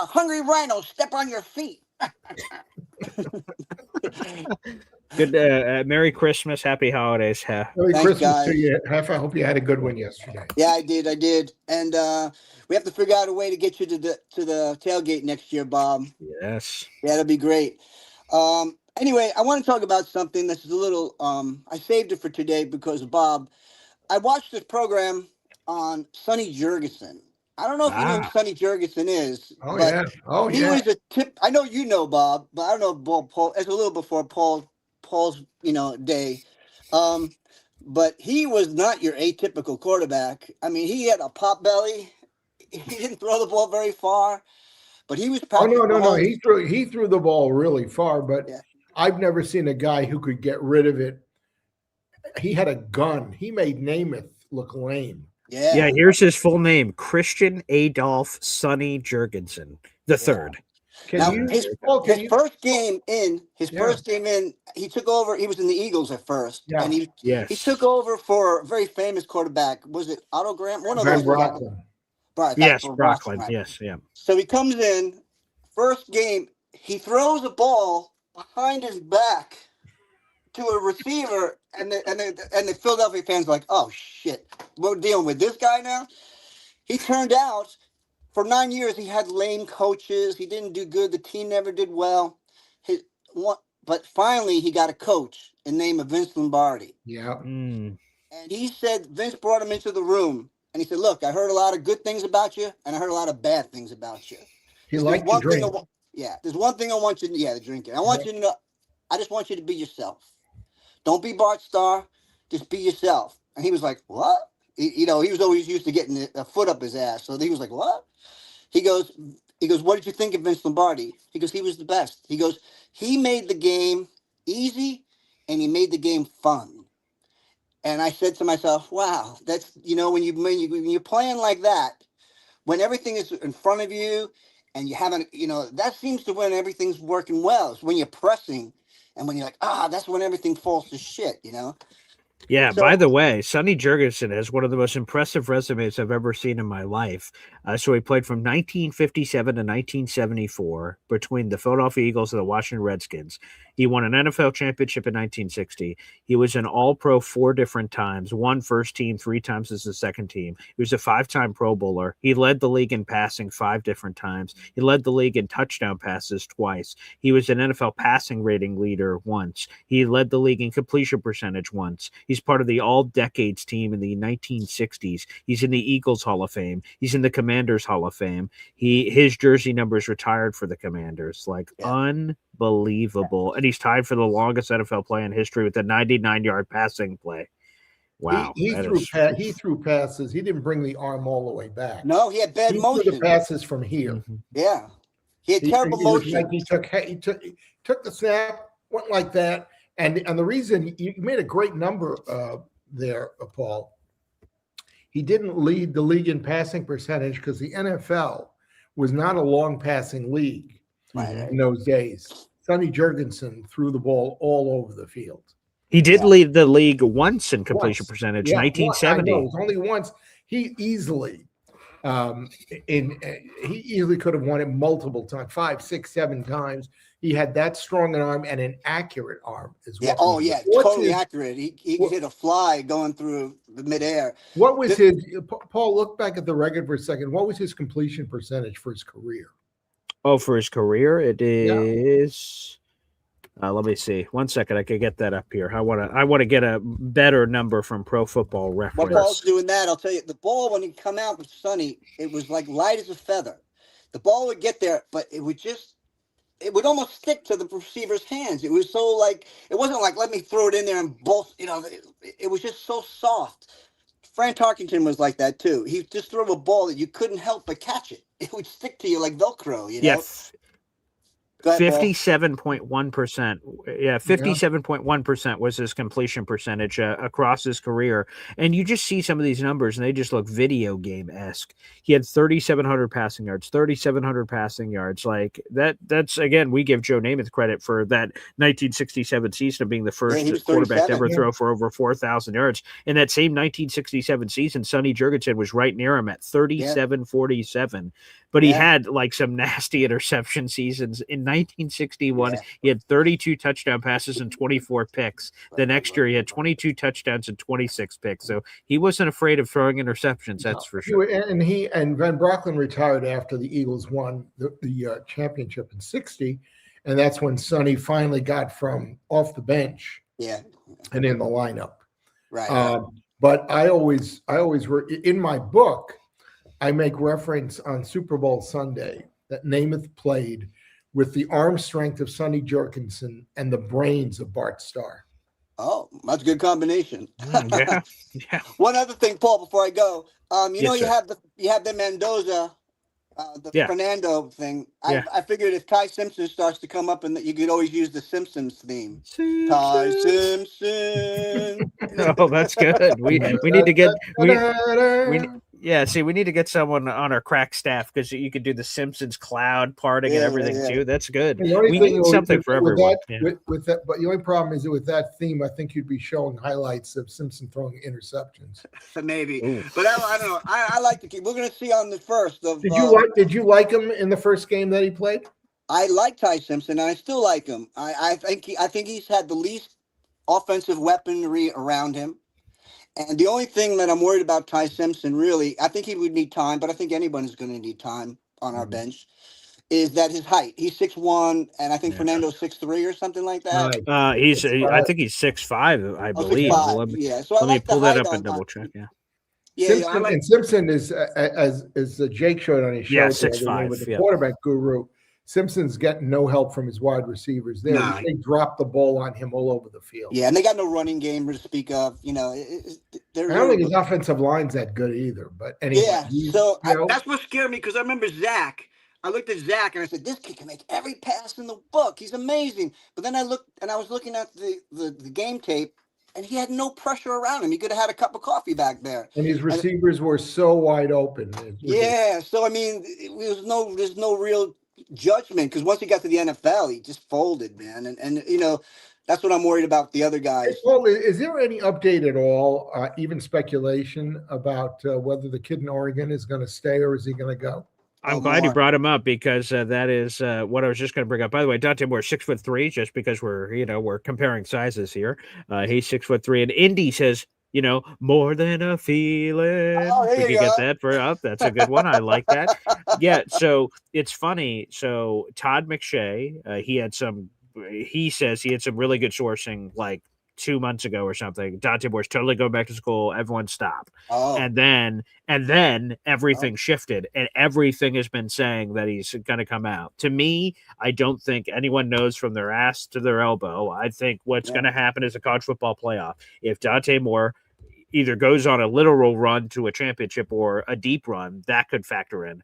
hungry rhino step on your feet. Good. Merry Christmas, Happy Holidays, Hef. Merry Christmas to you, Hef. I hope you had a good one yesterday. Yeah, I did. And we have to figure out a way to get you to the tailgate next year, Bob. Yes. Yeah, that'll be great. Anyway, I want to talk about something that's a little, I saved it for today because, Bob, I watched this program on Sonny Jurgensen. I don't know if you know who Sonny Jurgensen is. He was a tip. I know you know, Bob, but I don't know Paul. It's a little before Paul's, day. But he was not your atypical quarterback. I mean, he had a pop belly. He didn't throw the ball very far, but he was. No. He threw the ball really far, but I've never seen a guy who could get rid of it. He had a gun. He made Namath look lame. Yeah. Here's his full name: Christian Adolph Sonny Jurgensen the third. His first game in, he took over. He was in the Eagles at first, and he took over for a very famous quarterback. Was it Otto Graham? One of those. Brocklin. Brocklin. Yes, yeah. So he comes in, first game, he throws a ball behind his back to a receiver, and the Philadelphia fans are like, oh shit, we're dealing with this guy now. He turned out, for 9 years, he had lame coaches. He didn't do good. The team never did well. But finally, he got a coach in the name of Vince Lombardi. Yeah. And he said, Vince brought him into the room, and he said, look, I heard a lot of good things about you, and I heard a lot of bad things about you. He liked to drink. There's one thing I want you to, the drinking. I want you to know, I just want you to be yourself. Don't be Bart Starr. Just be yourself. And he was like, what? He was always used to getting a foot up his ass. So he was like, what? He goes, what did you think of Vince Lombardi? He goes, he was the best. He goes, he made the game easy and he made the game fun. And I said to myself, wow, that's, when you're playing like that, when everything is in front of you and you haven't, that seems to when everything's working well. It's when you're pressing and when you're like, that's when everything falls to shit, Yeah, So- by the way, Sonny Jurgensen has one of the most impressive resumes I've ever seen in my life. So he played from 1957 to 1974 between the Philadelphia Eagles and the Washington Redskins. He won an NFL championship in 1960. He was an All-Pro 4 different times, won first team 3 times as the second team. He was a 5-time Pro Bowler. He led the league in passing 5 different times. He led the league in touchdown passes twice. He was an NFL passing rating leader once. He led the league in completion percentage once. He's part of the All-Decades team in the 1960s. He's in the Eagles Hall of Fame. He's in the Commanders Hall of Fame. His jersey number is retired for the Commanders. Unbelievable. And he's tied for the longest NFL play in history with a 99-yard passing play. Wow. He threw passes. He didn't bring the arm all the way back. No, he had bad He motion. threw the passes from here. Mm-hmm. Yeah. He had terrible motion. He took the snap, went like that. And the reason you made a great number there, Paul, he didn't lead the league in passing percentage because the NFL was not a long passing league in those days. Sonny Jurgensen threw the ball all over the field. He did lead the league once in completion percentage, 1970. It was only once. He easily could have won it multiple times, 5, 6, 7 times. He had that strong an arm and an accurate arm as well. Yeah. Oh, yeah. Totally accurate. He could hit a fly going through the midair. What was his, Paul, look back at the record for a second. What was his completion percentage for his career? Oh, for his career, it is. Let me see. 1 second. I could get that up here. I want to get a better number from Pro Football Reference. While Paul's doing that, I'll tell you, the ball, when he come out with Sonny, it was like light as a feather. The ball would get there, but it would almost stick to the receiver's hands. It was so it wasn't like, let me throw it in there and both, it was just so soft. Fran Tarkenton was like that too. He just threw a ball that you couldn't help but catch it. It would stick to you like Velcro, Yes. 57.1%. Yeah, 57.1% was his completion percentage across his career. And you just see some of these numbers and they just look video game-esque. He had 3,700 passing yards. Like that's again, we give Joe Namath credit for that 1967 season of being the first quarterback to ever throw for over 4,000 yards. In that same 1967 season, Sonny Jurgensen was right near him at 37-47. But he had some nasty interception seasons. In 1961, he had 32 touchdown passes and 24 picks. The next year, he had 22 touchdowns and 26 picks. So he wasn't afraid of throwing interceptions. That's for sure. And Van Brocklin retired after the Eagles won the championship in '60, and that's when Sonny finally got from off the bench, and in the lineup. Right. But I always in my book, I make reference on Super Bowl Sunday that Namath played with the arm strength of Sonny Jurgensen and the brains of Bart Starr. Oh, that's a good combination. Yeah. One other thing, Paul, before I go, Yes, you have the Mendoza, Fernando thing. I figured if Ty Simpson starts to come up, and that you could always use the Simpsons theme. Ty Simpson. Oh, that's good. We need to get we need to get someone on our crack staff because you could do the Simpsons cloud parting and everything too. That's good. We need something for everyone. With that, but the only problem is that with that theme, I think you'd be showing highlights of Simpson throwing interceptions. Maybe. Ooh. But I don't know. I like to keep. We're going to see on the first of. Did you like him in the first game that he played? I like Ty Simpson, and I still like him. I think he's had the least offensive weaponry around him. And the only thing that I'm worried about Ty Simpson, really, I think he would need time, but I think anyone is going to need time on our bench, is that his height. He's 6'1", and I think Fernando's 6'3" or something like that. I think he's 6'5", I believe. 6'5", yeah. So I let me like pull the that height up on and double check. Yeah. Yeah, Simpson, and Simpson is as Jake showed on his show, Yeah, the other day 6'5", with the yeah. quarterback guru. Simpson's getting no help from his wide receivers there. Nah. They drop the ball on him all over the field. Yeah, and they got no running game to speak of. You know, I don't think his offensive line's that good either. But anyway, yeah. So that's what scared me, because I remember Zach. I looked at Zach and I said, "This kid can make every pass in the book. He's amazing." But then I looked and I was looking at the game tape, and he had no pressure around him. He could have had a cup of coffee back there. And his receivers were so wide open. Yeah. So I mean, there's no real judgment, because once he got to the NFL, he just folded, man. And you know, that's what I'm worried about the other guys. Hey, Paul, is there any update at all, even speculation about whether the kid in Oregon is going to stay or is he going to go? I'm glad you brought him up, because that is what I was just going to bring up. By the way, Dante Moore's 6'3", just because we're comparing sizes here. He's 6'3", and Indy says, more than a feeling. Oh, there Did you go. get that for up? That's a good one. I like that. Yeah. So it's funny. So Todd McShay, he says he had some really good sourcing like 2 months ago or something. Dante Moore's totally going back to school. Everyone stop. Oh. And then everything shifted, and everything has been saying that he's going to come out. To me, I don't think anyone knows from their ass to their elbow. I think what's going to happen is a college football playoff. If Dante Moore either goes on a literal run to a championship or a deep run, that could factor in.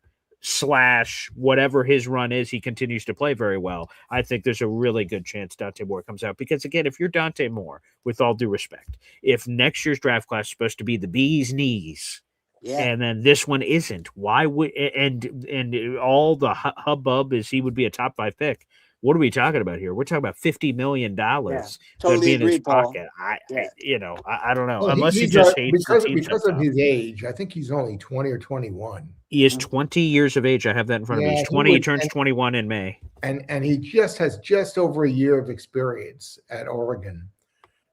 / whatever his run is, he continues to play very well. I think there's a really good chance Dante Moore comes out, because again, if you're Dante Moore, with all due respect, if next year's draft class is supposed to be the bee's knees, and then this one isn't, why would and all the hubbub is he would be a top 5 pick? What are we talking about here? We're talking about $50 million totally in his agreed, Paul. pocket. I don't know. Well, Unless he just hates because of his age. I think he's only 20 or 21. He is 20 years of age. I have that in front of me. He's 20. He turns 21 in May. And he has just over a year of experience at Oregon.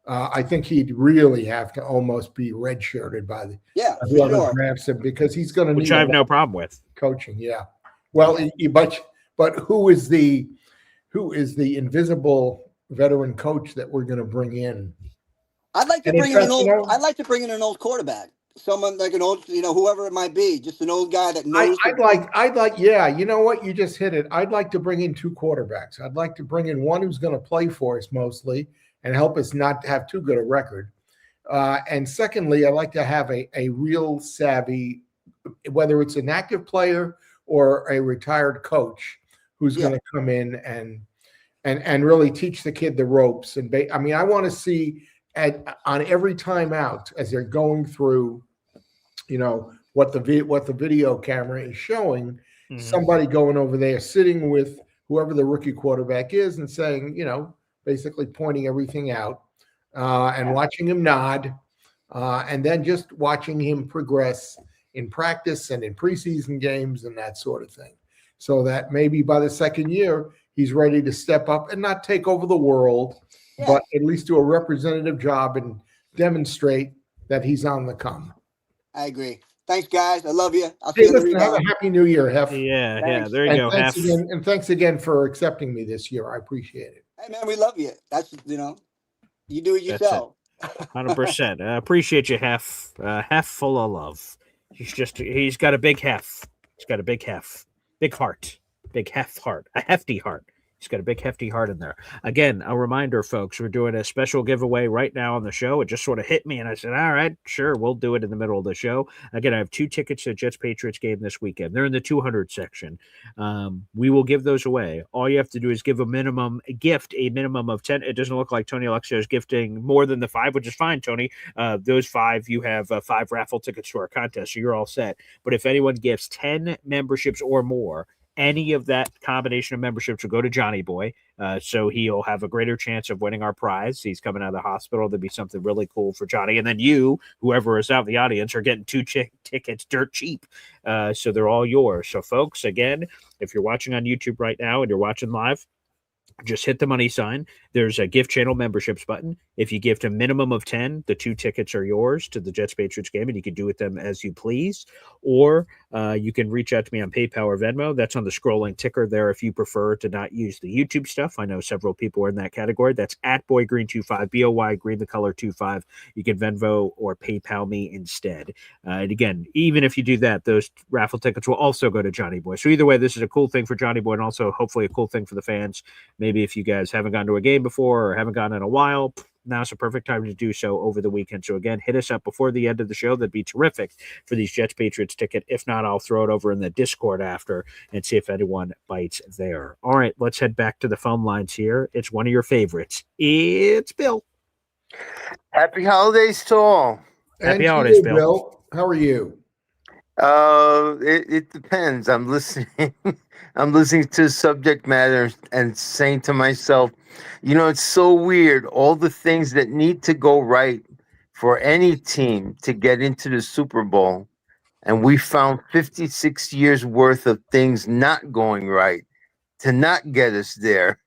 I think he'd really have to almost be redshirted by whoever drafts him, because he's going to need. Which I have no problem with. Coaching, yeah. Well, but who is the invisible veteran coach that we're going to bring in? I'd like to bring in an old quarterback. Someone like an old, whoever it might be, just an old guy that knows. I'd like, yeah, you know what? You just hit it. I'd like to bring in 2 quarterbacks. I'd like to bring in one who's going to play for us mostly and help us not have too good a record. And secondly, I'd like to have a real savvy, whether it's an active player or a retired coach, who's going to come in and really teach the kid the ropes. And I want to see on every timeout as they're going through, what the video camera is showing, somebody going over there sitting with whoever the rookie quarterback is and saying, basically pointing everything out and watching him nod, and then just watching him progress in practice and in preseason games and that sort of thing. So that maybe by the second year, he's ready to step up and not take over the world, but at least do a representative job and demonstrate that he's on the come. I agree. Thanks, guys. I love you. I'll see you listen, have a happy new year, Hef. Yeah, there you go, thanks Hef. again, and thanks again for accepting me this year. I appreciate it. Hey, man, we love you. That's, you do it yourself. 100%. I appreciate you, Hef. Hef full of love. He's got a big Hef. He's got a big Hef. Big heart. Big heart. A hefty heart. He's got a big hefty heart in there. Again, a reminder, folks, we're doing a special giveaway right now on the show. It just sort of hit me, and I said, all right, sure, we'll do it in the middle of the show. Again, I have 2 tickets to the Jets-Patriots game this weekend. They're in the 200 section. We will give those away. All you have to do is give a minimum of 10. It doesn't look like Tony Alexio is gifting more than the 5, which is fine, Tony. Those 5, you have 5 raffle tickets to our contest, so you're all set. But if anyone gifts 10 memberships or more, any of that combination of memberships will go to Johnny Boy. So he'll have a greater chance of winning our prize. He's coming out of the hospital. There'll be something really cool for Johnny. And then you, whoever is out in the audience, are getting 2 tickets dirt cheap. So they're all yours. So folks, again, if you're watching on YouTube right now and you're watching live, just hit the money sign. There's a gift channel memberships button. If you gift a minimum of 10, the 2 tickets are yours to the Jets Patriots game, and you can do with them as you please. Or you can reach out to me on PayPal or Venmo. That's on the scrolling ticker there if you prefer to not use the YouTube stuff. I know several people are in that category. That's at BoyGreen25, BOY Green the color 25. You can Venmo or PayPal me instead. And again, even if you do that, those raffle tickets will also go to Johnny Boy. So either way, this is a cool thing for Johnny Boy and also hopefully a cool thing for the fans. Maybe if you guys haven't gone to a game before or haven't gone in a while, now's a perfect time to do so over the weekend. So again, hit us up before the end of the show. That'd be terrific for these Jets Patriots ticket. If not, I'll throw it over in the Discord after and see if anyone bites there. All right, let's head back to the phone lines here. It's one of your favorites. It's Bill. Happy holidays to all. Happy holidays, Bill. How are you? It depends. I'm listening. I'm listening to subject matter and saying to myself, it's so weird. All the things that need to go right for any team to get into the Super Bowl, and we found 56 years worth of things not going right to not get us there.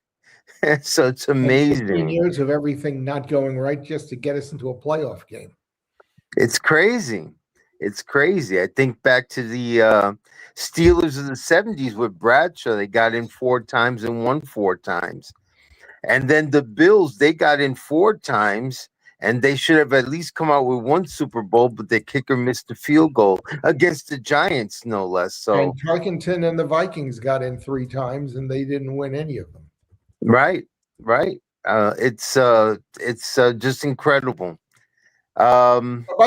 So it's amazing. 15 years of everything not going right just to get us into a playoff game. It's crazy. It's crazy. I think back to the Steelers of the 70s with Bradshaw. They got in 4 times and won 4 times. And then the Bills, they got in 4 times, and they should have at least come out with 1 Super Bowl, but the kicker missed the field goal against the Giants, no less. So, and Tarkenton and the Vikings got in 3 times, and they didn't win any of them. Right. It's just incredible. By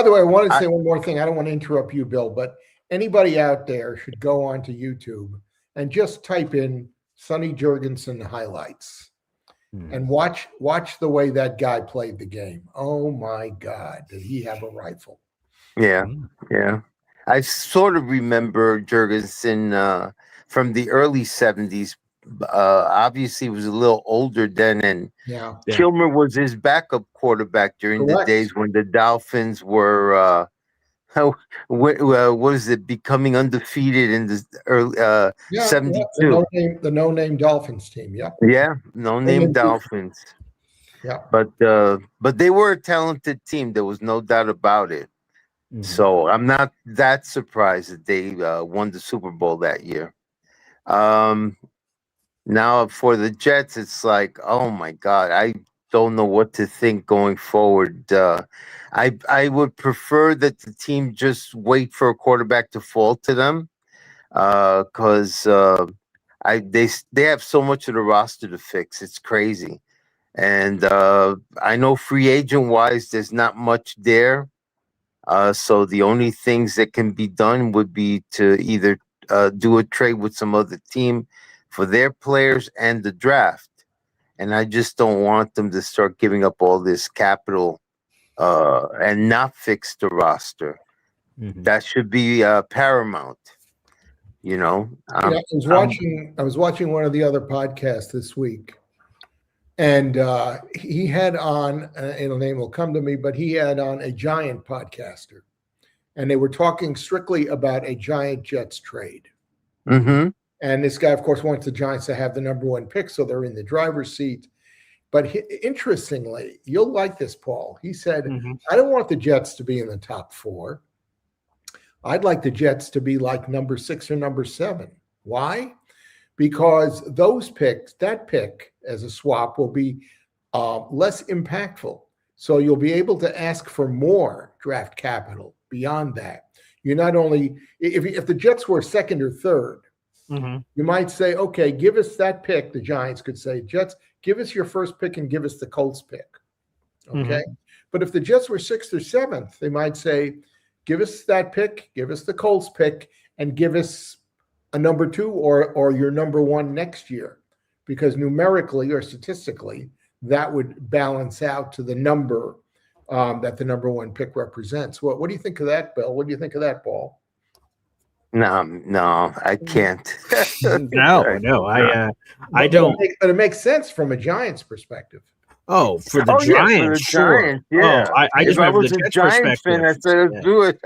the way, I wanted to say one more thing. I don't want to interrupt you, Bill, but anybody out there should go onto YouTube and just type in Sonny Jurgensen highlights and watch the way that guy played the game. Oh my God, did he have a rifle? Yeah. I sort of remember Jurgensen from the early 70s. Obviously, he was a little older then, and Kilmer was his backup quarterback during the days when the Dolphins were what is it, becoming undefeated in the early 72. The no-name Dolphins team. No-name Dolphins. But they were a talented team. There was no doubt about it. So I'm not that surprised that they won the Super Bowl that year. Now for the Jets, it's like, oh my God, I don't know what to think going forward. I would prefer that the team just wait for a quarterback to fall to them, because they have so much of the roster to fix. It's crazy, and I know free agent wise, there's not much there. So the only things that can be done would be to either do a trade with some other team for their players and the draft. And I just don't want them to start giving up all this capital and not fix the roster. That should be paramount. I was watching one of the other podcasts this week, and he had on, a name will come to me, but he had on a Giant podcaster, and they were talking strictly about a Giant Jets trade. And this guy, of course, wants the Giants to have the number 1 pick, so they're in the driver's seat. But interestingly, you'll like this, Paul. He said, I don't want the Jets to be in the top 4. I'd like the Jets to be like number 6 or number 7. Why? Because that pick as a swap will be less impactful. So you'll be able to ask for more draft capital beyond that. You're not only, if the Jets were 2nd or 3rd, you might say, okay, give us that pick. The Giants could say, Jets, give us your first pick and give us the Colts pick. Okay. But if the Jets were 6th or 7th, they might say, give us that pick, give us the Colts pick, and give us a number 2 or your number 1 next year. Because numerically or statistically, that would balance out to the number that the number 1 pick represents. What do you think of that, Bill? What do you think of that, Paul? No, I can't. No, I don't. But it makes sense from a Giants perspective. Oh, for the Oh yeah, for Giants, the sure. Giants, yeah. Oh, I If just I meant from was the a Jets Giants fan, perspective. I said let's Yeah. do it.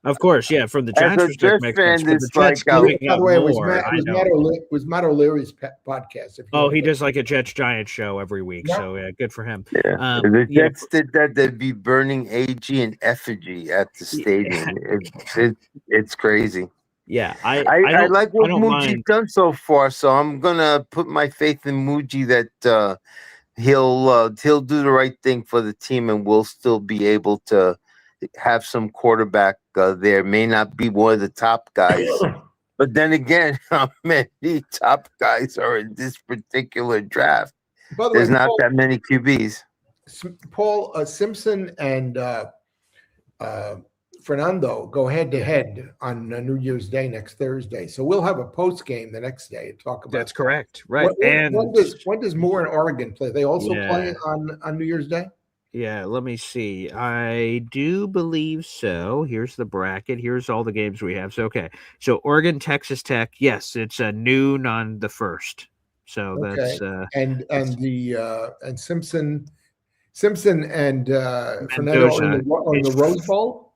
Of course, yeah. From the As Giants a perspective, Jets makes sense. fan, But the it's Jets like giving By up the way, more. I know. it was Matt O'Leary's podcast. If you Oh, want to he go. does like a Jets Giants show every week. Yeah. So yeah, good for him. yeah, if the Yeah, Jets did that, they'd be burning AG and effigy at the stadium. It's crazy. yeah. I like I what don't Muji's mind. done so far, so I'm gonna put my faith in Muji that he'll do the right thing for the team, and we'll still be able to have some quarterback there. May not be one of the top guys, but then again, how many top guys are in this particular draft? By the way, There's not that many QBs. Paul Simpson and Fernando go head to head on New Year's Day next Thursday. So we'll have a post game the next day to talk about. That's correct, right? When does Moore and Oregon play? They also play on New Year's Day. Yeah, let me see. I do believe so. Here's the bracket. Here's all the games we have. So okay. So Oregon, Texas Tech. Yes, it's noon on the 1st. So Okay. that's and Simpson and Fernando in the Rose Bowl.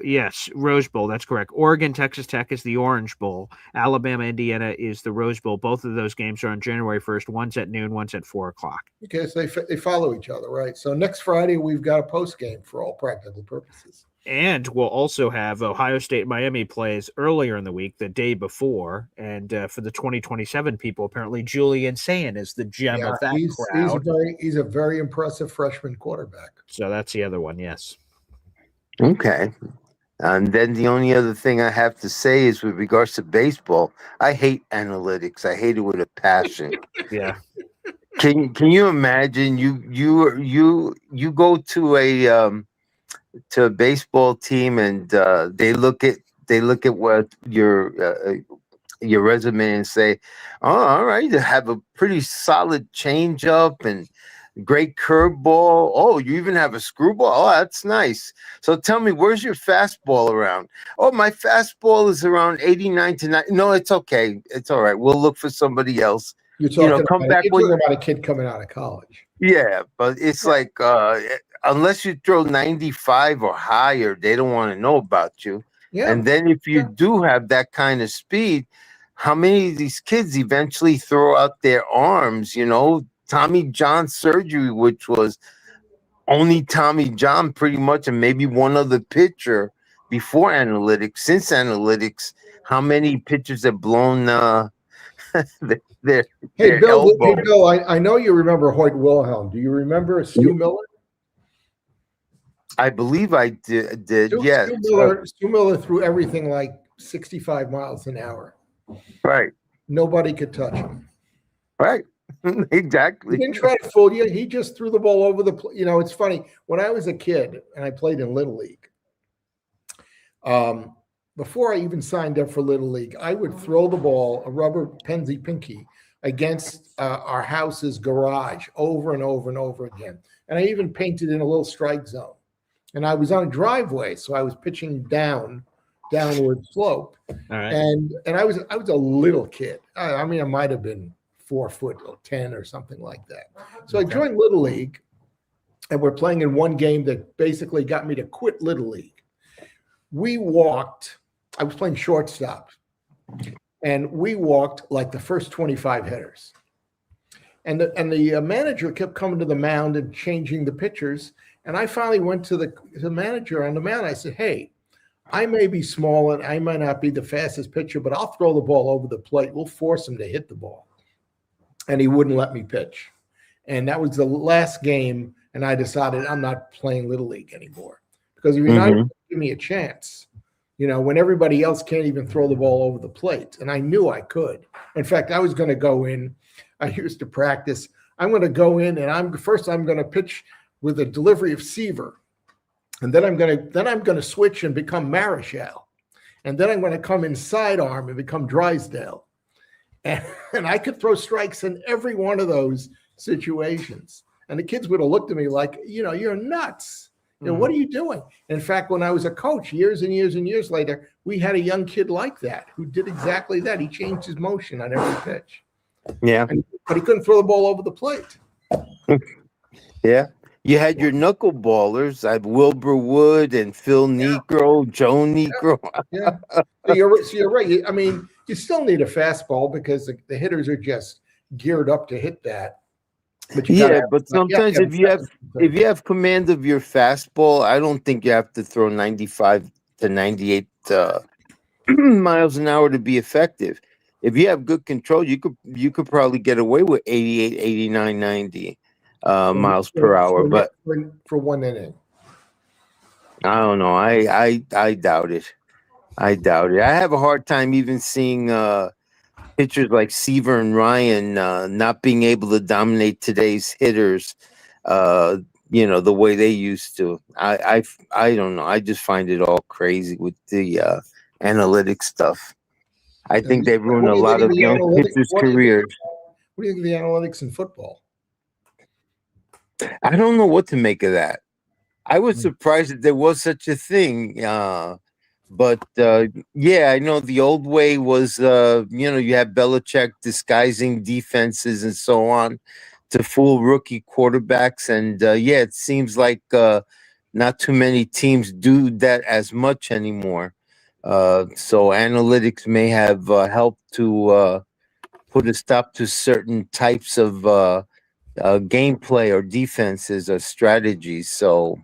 Yes, Rose Bowl. That's correct. Oregon, Texas Tech is the Orange Bowl. Alabama, Indiana is the Rose Bowl. Both of those games are on January 1st. One's at noon. One's at 4:00. Okay, so they follow each other, right? So next Friday we've got a post game for all practical purposes. And we'll also have Ohio State Miami plays earlier in the week, the day before. And for the 2027 people, apparently Julian Sand is the gem of that crowd. He's a very impressive freshman quarterback. So that's the other one, yes. Okay. And then the only other thing I have to say is with regards to baseball, I hate analytics. I hate it with a passion. Yeah. Can you imagine you go to a baseball team and they look at what your resume and say, oh, all right, you have a pretty solid changeup and great curveball. Oh, you even have a screwball. Oh, that's nice. So tell me, where's your fastball around? Oh, my fastball is around 89 to 90. No, it's okay. It's all right. We'll look for somebody else. You're talking about a kid coming out of college. Yeah, but it's like unless you throw 95 or higher, they don't want to know about you. Yeah. And then if you do have that kind of speed, how many of these kids eventually throw out their arms, Tommy John surgery, which was only Tommy John pretty much, and maybe one other pitcher before analytics. Since analytics, how many pitchers have blown their Hey, Bill, elbow? I know you remember Hoyt Wilhelm. Do you remember Stu Miller? I believe I did. Yes. Stu Miller threw everything like 65 miles an hour. Right. Nobody could touch him. Right. Exactly. He didn't try to fool you. He just threw the ball over the. It's funny. When I was a kid and I played in Little League, before I even signed up for Little League, I would throw the ball, a rubber Penzi Pinky, against our house's garage over and over and over again. And I even painted in a little strike zone. And I was on a driveway, so I was pitching downward slope. All right. And I was a little kid. I mean, I might have been 4'10" or something like that. So I joined Little League, and we're playing in one game that basically got me to quit Little League. We walked. I was playing shortstop, and we walked like the first 25 hitters. And the manager kept coming to the mound and changing the pitchers. And I finally went to the manager on the mound. I said, "Hey, I may be small and I might not be the fastest pitcher, but I'll throw the ball over the plate. We'll force him to hit the ball." And he wouldn't let me pitch. And that was the last game. And I decided I'm not playing Little League anymore, because if you're not going to give me a chance, when everybody else can't even throw the ball over the plate. And I knew I could. In fact, I was going to go in. I used to practice. I'm going to go in and I'm going to pitch with a delivery of Seaver. And then I'm going to switch and become Marichal. And then I'm going to come in sidearm and become Drysdale. And I could throw strikes in every one of those situations. And the kids would have looked at me like, you're nuts. What are you doing? In fact, when I was a coach years and years and years later, we had a young kid like that who did exactly that. He changed his motion on every pitch. Yeah. But he couldn't throw the ball over the plate. Yeah. You had your knuckleballers. I had Wilbur Wood and Phil Negro, Joe Negro. Yeah. So you're right. I mean, you still need a fastball because the hitters are just geared up to hit that. But you Yeah, gotta but sometimes if you have command of your fastball, I don't think you have to throw 95 to 98 miles an hour to be effective. If you have good control, you could probably get away with 88, 89, 90 miles per hour. But for 1 inning. I don't know. I doubt it. I doubt it. I have a hard time even seeing pitchers like Seaver and Ryan not being able to dominate today's hitters, the way they used to. I don't know. I just find it all crazy with the analytics stuff. I think they ruined a lot of young pitchers' careers. What do you think of the analytics in football? I don't know what to make of that. I was surprised that there was such a thing. But I know the old way was, you had Belichick disguising defenses and so on to fool rookie quarterbacks. And it seems like not too many teams do that as much anymore. So analytics may have helped to put a stop to certain types of gameplay or defenses or strategies. So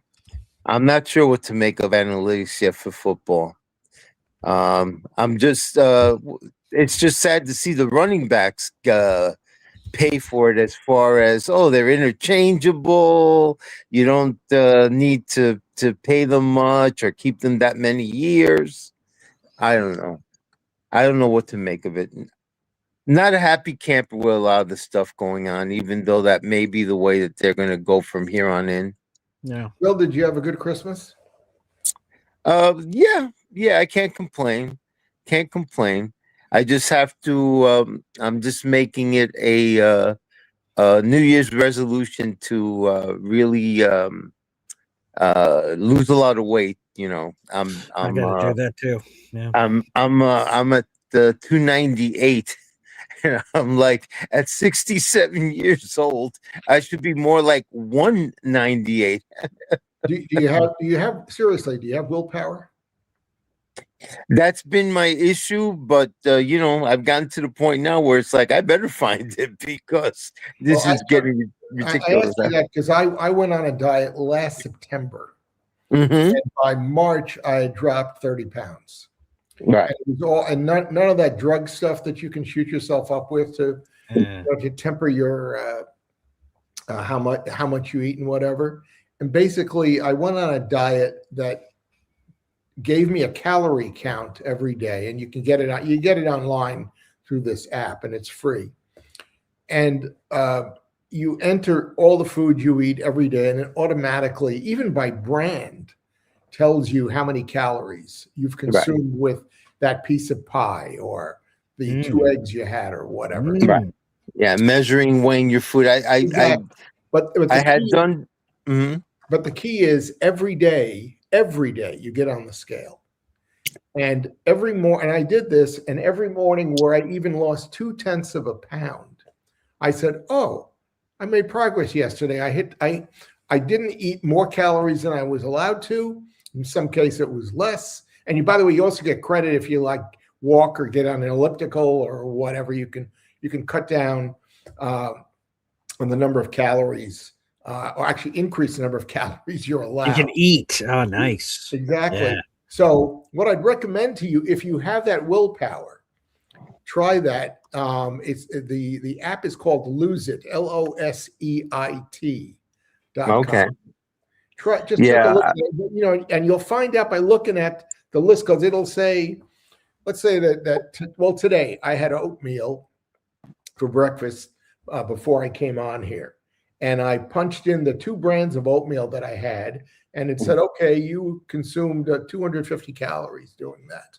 I'm not sure what to make of analytics yet for football. I'm just it's just sad to see the running backs pay for it, as far as they're interchangeable. You don't need to pay them much or keep them that many years. I don't know. I don't know what to make of it. Not a happy camper with a lot of the stuff going on, even though that may be the way that they're going to go from here on in. Yeah. Bill, did you have a good Christmas? Yeah, I can't complain. Can't complain. I just have to. I'm just making it a New Year's resolution to really lose a lot of weight. I got to do that too. Yeah. I'm at 298. I'm like, at 67 years old, I should be more like 198. Do you have seriously? Do you have willpower? That's been my issue, but I've gotten to the point now where it's like I better find it, because this is getting ridiculous. I asked you that because I went on a diet last September, Mm-hmm. and by March I had dropped 30 pounds. Right. And it was none of that drug stuff that you can shoot yourself up with to temper your how much you eat and whatever. And basically, I went on a diet that gave me a calorie count every day, and you can get it out. You get it online through this app, and it's free. And you enter all the food you eat every day, and it automatically, even by brand, tells you how many calories you've consumed with that piece of pie or the 2 eggs you had or whatever. Right. Yeah, measuring, weighing your food. I had done. Mm-hmm. But the key is every day you get on the scale. And and I did this, and every morning where I even lost 0.2 of a pound, I said, "Oh, I made progress yesterday. I didn't eat more calories than I was allowed to. In some case, it was less." And by the way, you also get credit if you walk or get on an elliptical or whatever. You can cut down on the number of calories, or actually increase the number of calories you're allowed. You can eat. Oh, nice. Exactly. Yeah. So what I'd recommend to you, if you have that willpower, try that. It's the app is called Lose It, LOSEIT.com. Okay. Take a look at it, and you'll find out by looking at the list, because it'll say, let's say that today I had oatmeal for breakfast before I came on here, and I punched in the 2 brands of oatmeal that I had, and it said, okay, you consumed 250 calories doing that.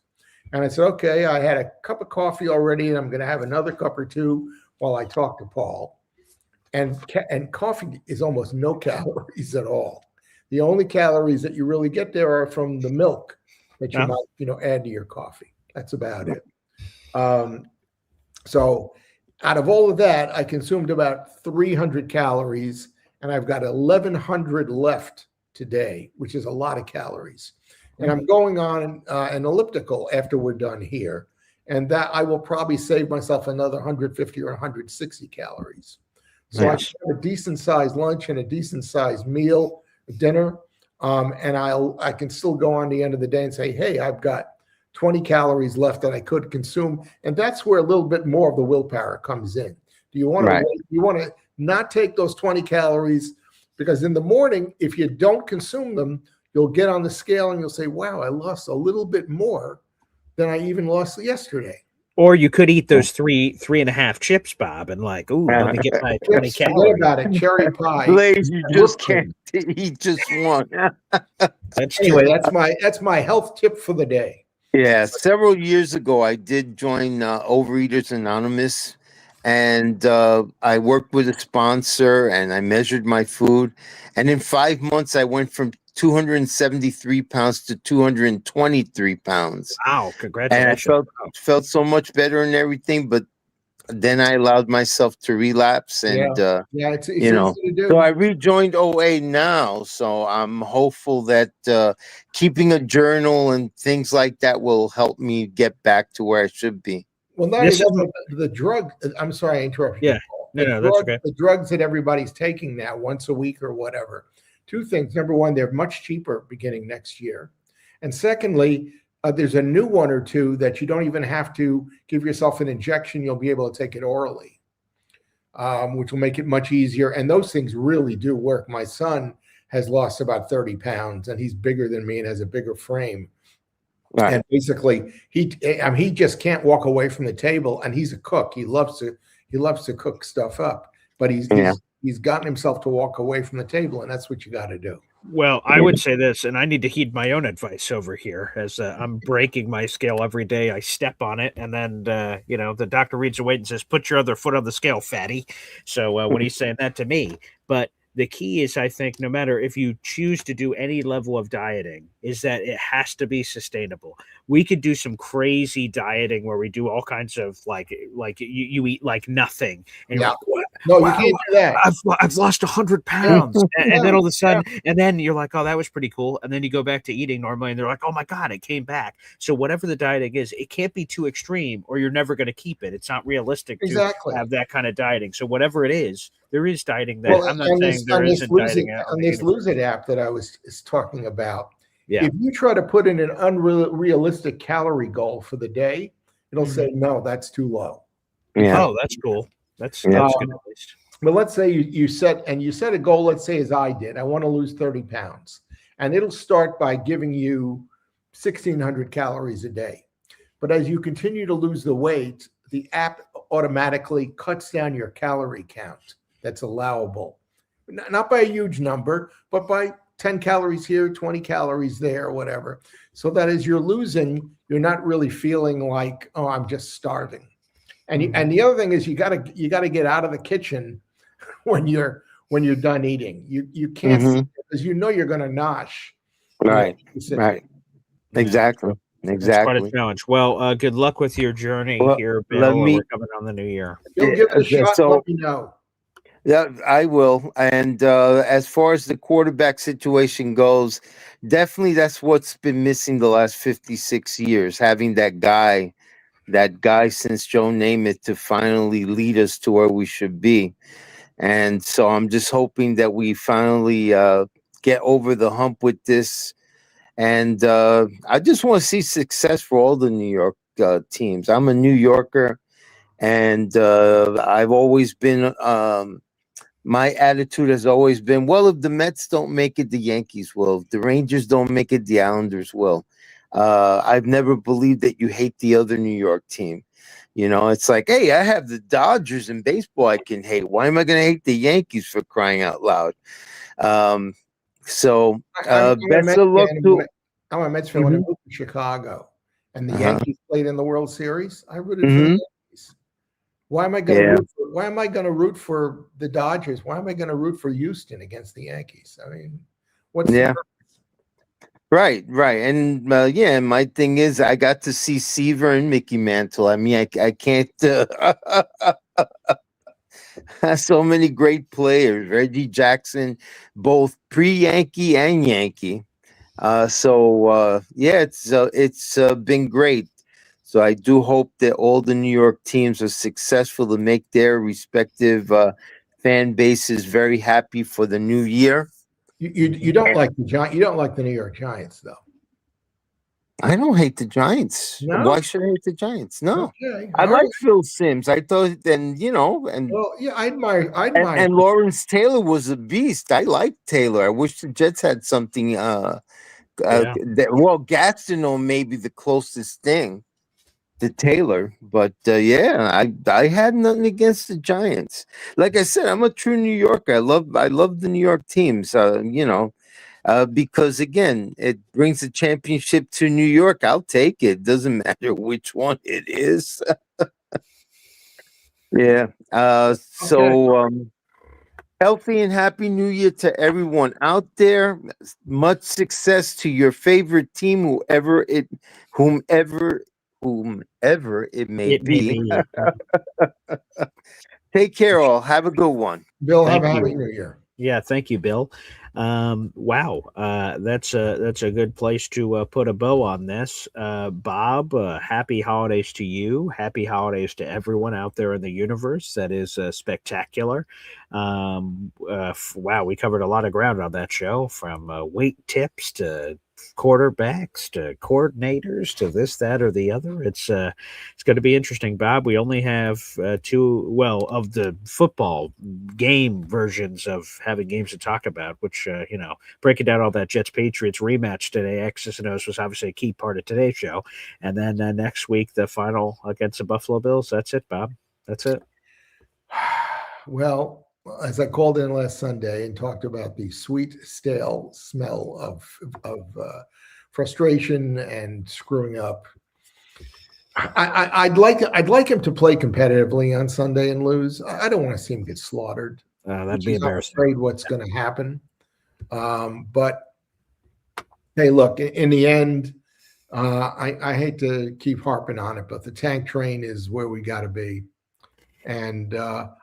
And I said, okay, I had a cup of coffee already, and I'm going to have another cup or 2 while I talk to Paul. And coffee is almost no calories at all. The only calories that you really get there are from the milk that you might, add to your coffee. That's about it. So out of all of that, I consumed about 300 calories, and I've got 1,100 left today, which is a lot of calories. And I'm going on an elliptical after we're done here. And that I will probably save myself another 150 or 160 calories. So I have a decent sized lunch and a decent sized meal, dinner. And I can still go on the end of the day and say, hey, I've got 20 calories left that I could consume. And that's where a little bit more of the willpower comes in. Do you want to you want to not take those 20 calories? Because in the morning, if you don't consume them, you'll get on the scale and you'll say, wow, I lost a little bit more than I even lost yesterday. Or you could eat those 3.5 chips, Bob, and like, ooh, let me get my 20 calories. What about it? Cherry pie. Blaze, you just can't eat just one. Anyway, that's my health tip for the day. Yeah, several years ago, I did join Overeaters Anonymous, and I worked with a sponsor, and I measured my food, and in 5 months, I went from 273 pounds to 223 pounds. Wow, congratulations. And I felt so much better and everything, but then I allowed myself to relapse, and it's easy to do. So I rejoined OA now. So I'm hopeful that keeping a journal and things like that will help me get back to where I should be. Well, not even the drug. I'm sorry, I interrupted. Yeah, no, that's okay. The drugs that everybody's taking now once a week or whatever. Two things. Number one, they're much cheaper beginning next year. And secondly, there's a new one or two that you don't even have to give yourself an injection. You'll be able to take it orally, which will make it much easier. And those things really do work. My son has lost about 30 pounds, and he's bigger than me and has a bigger frame. Right. And basically, he just can't walk away from the table. And he's a cook. He loves to cook stuff up. But he's gotten himself to walk away from the table, and that's what you got to do. Well, I would say this, and I need to heed my own advice over here, as I'm breaking my scale every day. I step on it, and then the doctor reads the weight and says, "Put your other foot on the scale, fatty." So when he's saying that to me, but the key is, I think, no matter if you choose to do any level of dieting, is that it has to be sustainable. We could do some crazy dieting where we do all kinds of like you eat like nothing. And you're like, no, you can't do that. I've lost 100 pounds. And then all of a sudden, and then you're like, oh, that was pretty cool. And then you go back to eating normally and they're like, oh my God, it came back. So whatever the dieting is, it can't be too extreme or you're never going to keep it. It's not realistic to have that kind of dieting. So whatever it is, there is dieting that I'm not saying there isn't dieting out. On this Lose It app that I was talking about, if you try to put in an unrealistic calorie goal for the day, it'll say, no, that's too low. Yeah. Oh, that's cool. That's good at least. But let's say you set a goal, let's say as I did, I want to lose 30 pounds. And it'll start by giving you 1,600 calories a day. But as you continue to lose the weight, the app automatically cuts down your calorie count that's allowable. Not by a huge number, but by 10 calories here, 20 calories there, or whatever. So that as you're losing, you're not really feeling like, oh, I'm just starving. And the other thing is you gotta get out of the kitchen when you're done eating. You can't because you're going to nosh. Right. Exactly. That's quite a challenge. Well, good luck with your journey here, Bill. We're coming on the new year. You'll give it a shot. Let me know. Yeah, I will. And as far as the quarterback situation goes, definitely that's what's been missing the last 56 years, having that guy since Joe Namath to finally lead us to where we should be. And so I'm just hoping that we finally get over the hump with this. And I just want to see success for all the New York teams. I'm a New Yorker, and I've always been my attitude has always been, well, if the Mets don't make it, the Yankees will. If the Rangers don't make it, the Islanders will. I've never believed that you hate the other New York team. It's like, hey, I have the Dodgers in baseball I can hate. Why am I going to hate the Yankees for crying out loud? Best of luck to. I'm a Mets fan. When I moved to Chicago and the Yankees played in the World Series, I rooted for the Yankees. Why am I going to root for the Dodgers? Why am I going to root for Houston against the Yankees? I mean, what's the purpose? Right. And my thing is I got to see Seaver and Mickey Mantle. I mean, I can't So many great players. Reggie Jackson, both pre-Yankee and Yankee. Yeah, it's been great. So I do hope that all the New York teams are successful to make their respective fan bases very happy for the new year. You don't like the Giants. You don't like the New York Giants, though. I don't hate the Giants. No? Why should I hate the Giants? No. Okay. I All like right. Phil Simms. I thought, and Well, yeah, I admire. and Lawrence Taylor was a beast. I like Taylor. I wish the Jets had something. Yeah. Gastineau may be the closest thing to Taylor, but I had nothing against the Giants. Like I said, I'm a true New Yorker. I love the New York teams. Because again, it brings the championship to New York. I'll take it. Doesn't matter which one it is. Yeah. Healthy and happy New Year to everyone out there. Much success to your favorite team, whomever it may be. Take care, all. Have a good one. Bill, have a happy New Year. Yeah, thank you, Bill. Wow, that's a good place to put a bow on this. Bob, happy holidays to you. Happy holidays to everyone out there in the universe. That is spectacular. Wow, we covered a lot of ground on that show, from weight tips to quarterbacks to coordinators to this, that, or the other. It's going to be interesting, Bob. We only have two of the football game versions of having games to talk about, which breaking down all that Jets Patriots rematch today, X's and O's, was obviously a key part of today's show. And then next week, the final against the Buffalo Bills. That's it, Bob. That's it. Well, as I called in last Sunday and talked about the sweet, stale smell of frustration and screwing up, I'd like him to play competitively on Sunday and lose. I don't want to see him get slaughtered. That'd be embarrassing. I'm afraid what's going to happen. But hey, look, in the end, I hate to keep harping on it, but the tank train is where we got to be. And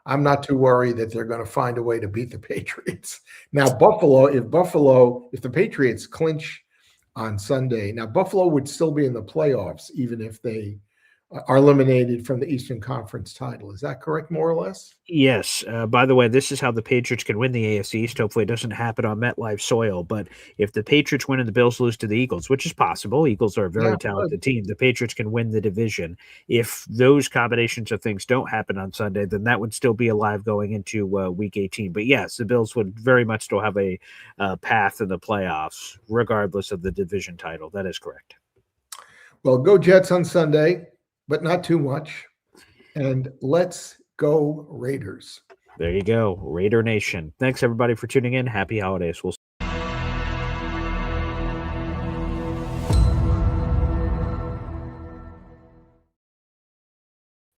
I'm not too worried that they're going to find a way to beat the Patriots. Now, if the Patriots clinch on Sunday, now Buffalo would still be in the playoffs, even if they are eliminated from the Eastern Conference title. Is that correct, more or less? Yes. By the way, this is how the Patriots can win the AFC East. Hopefully it doesn't happen on MetLife soil. But if the Patriots win and the Bills lose to the Eagles, which is possible, Eagles are a very talented team, the Patriots can win the division. If those combinations of things don't happen on Sunday, then that would still be alive going into Week 18. But yes, the Bills would very much still have a path in the playoffs, regardless of the division title. That is correct. Well, go Jets on Sunday, but not too much. And let's go Raiders. There you go. Raider Nation. Thanks, everybody, for tuning in. Happy holidays. We'll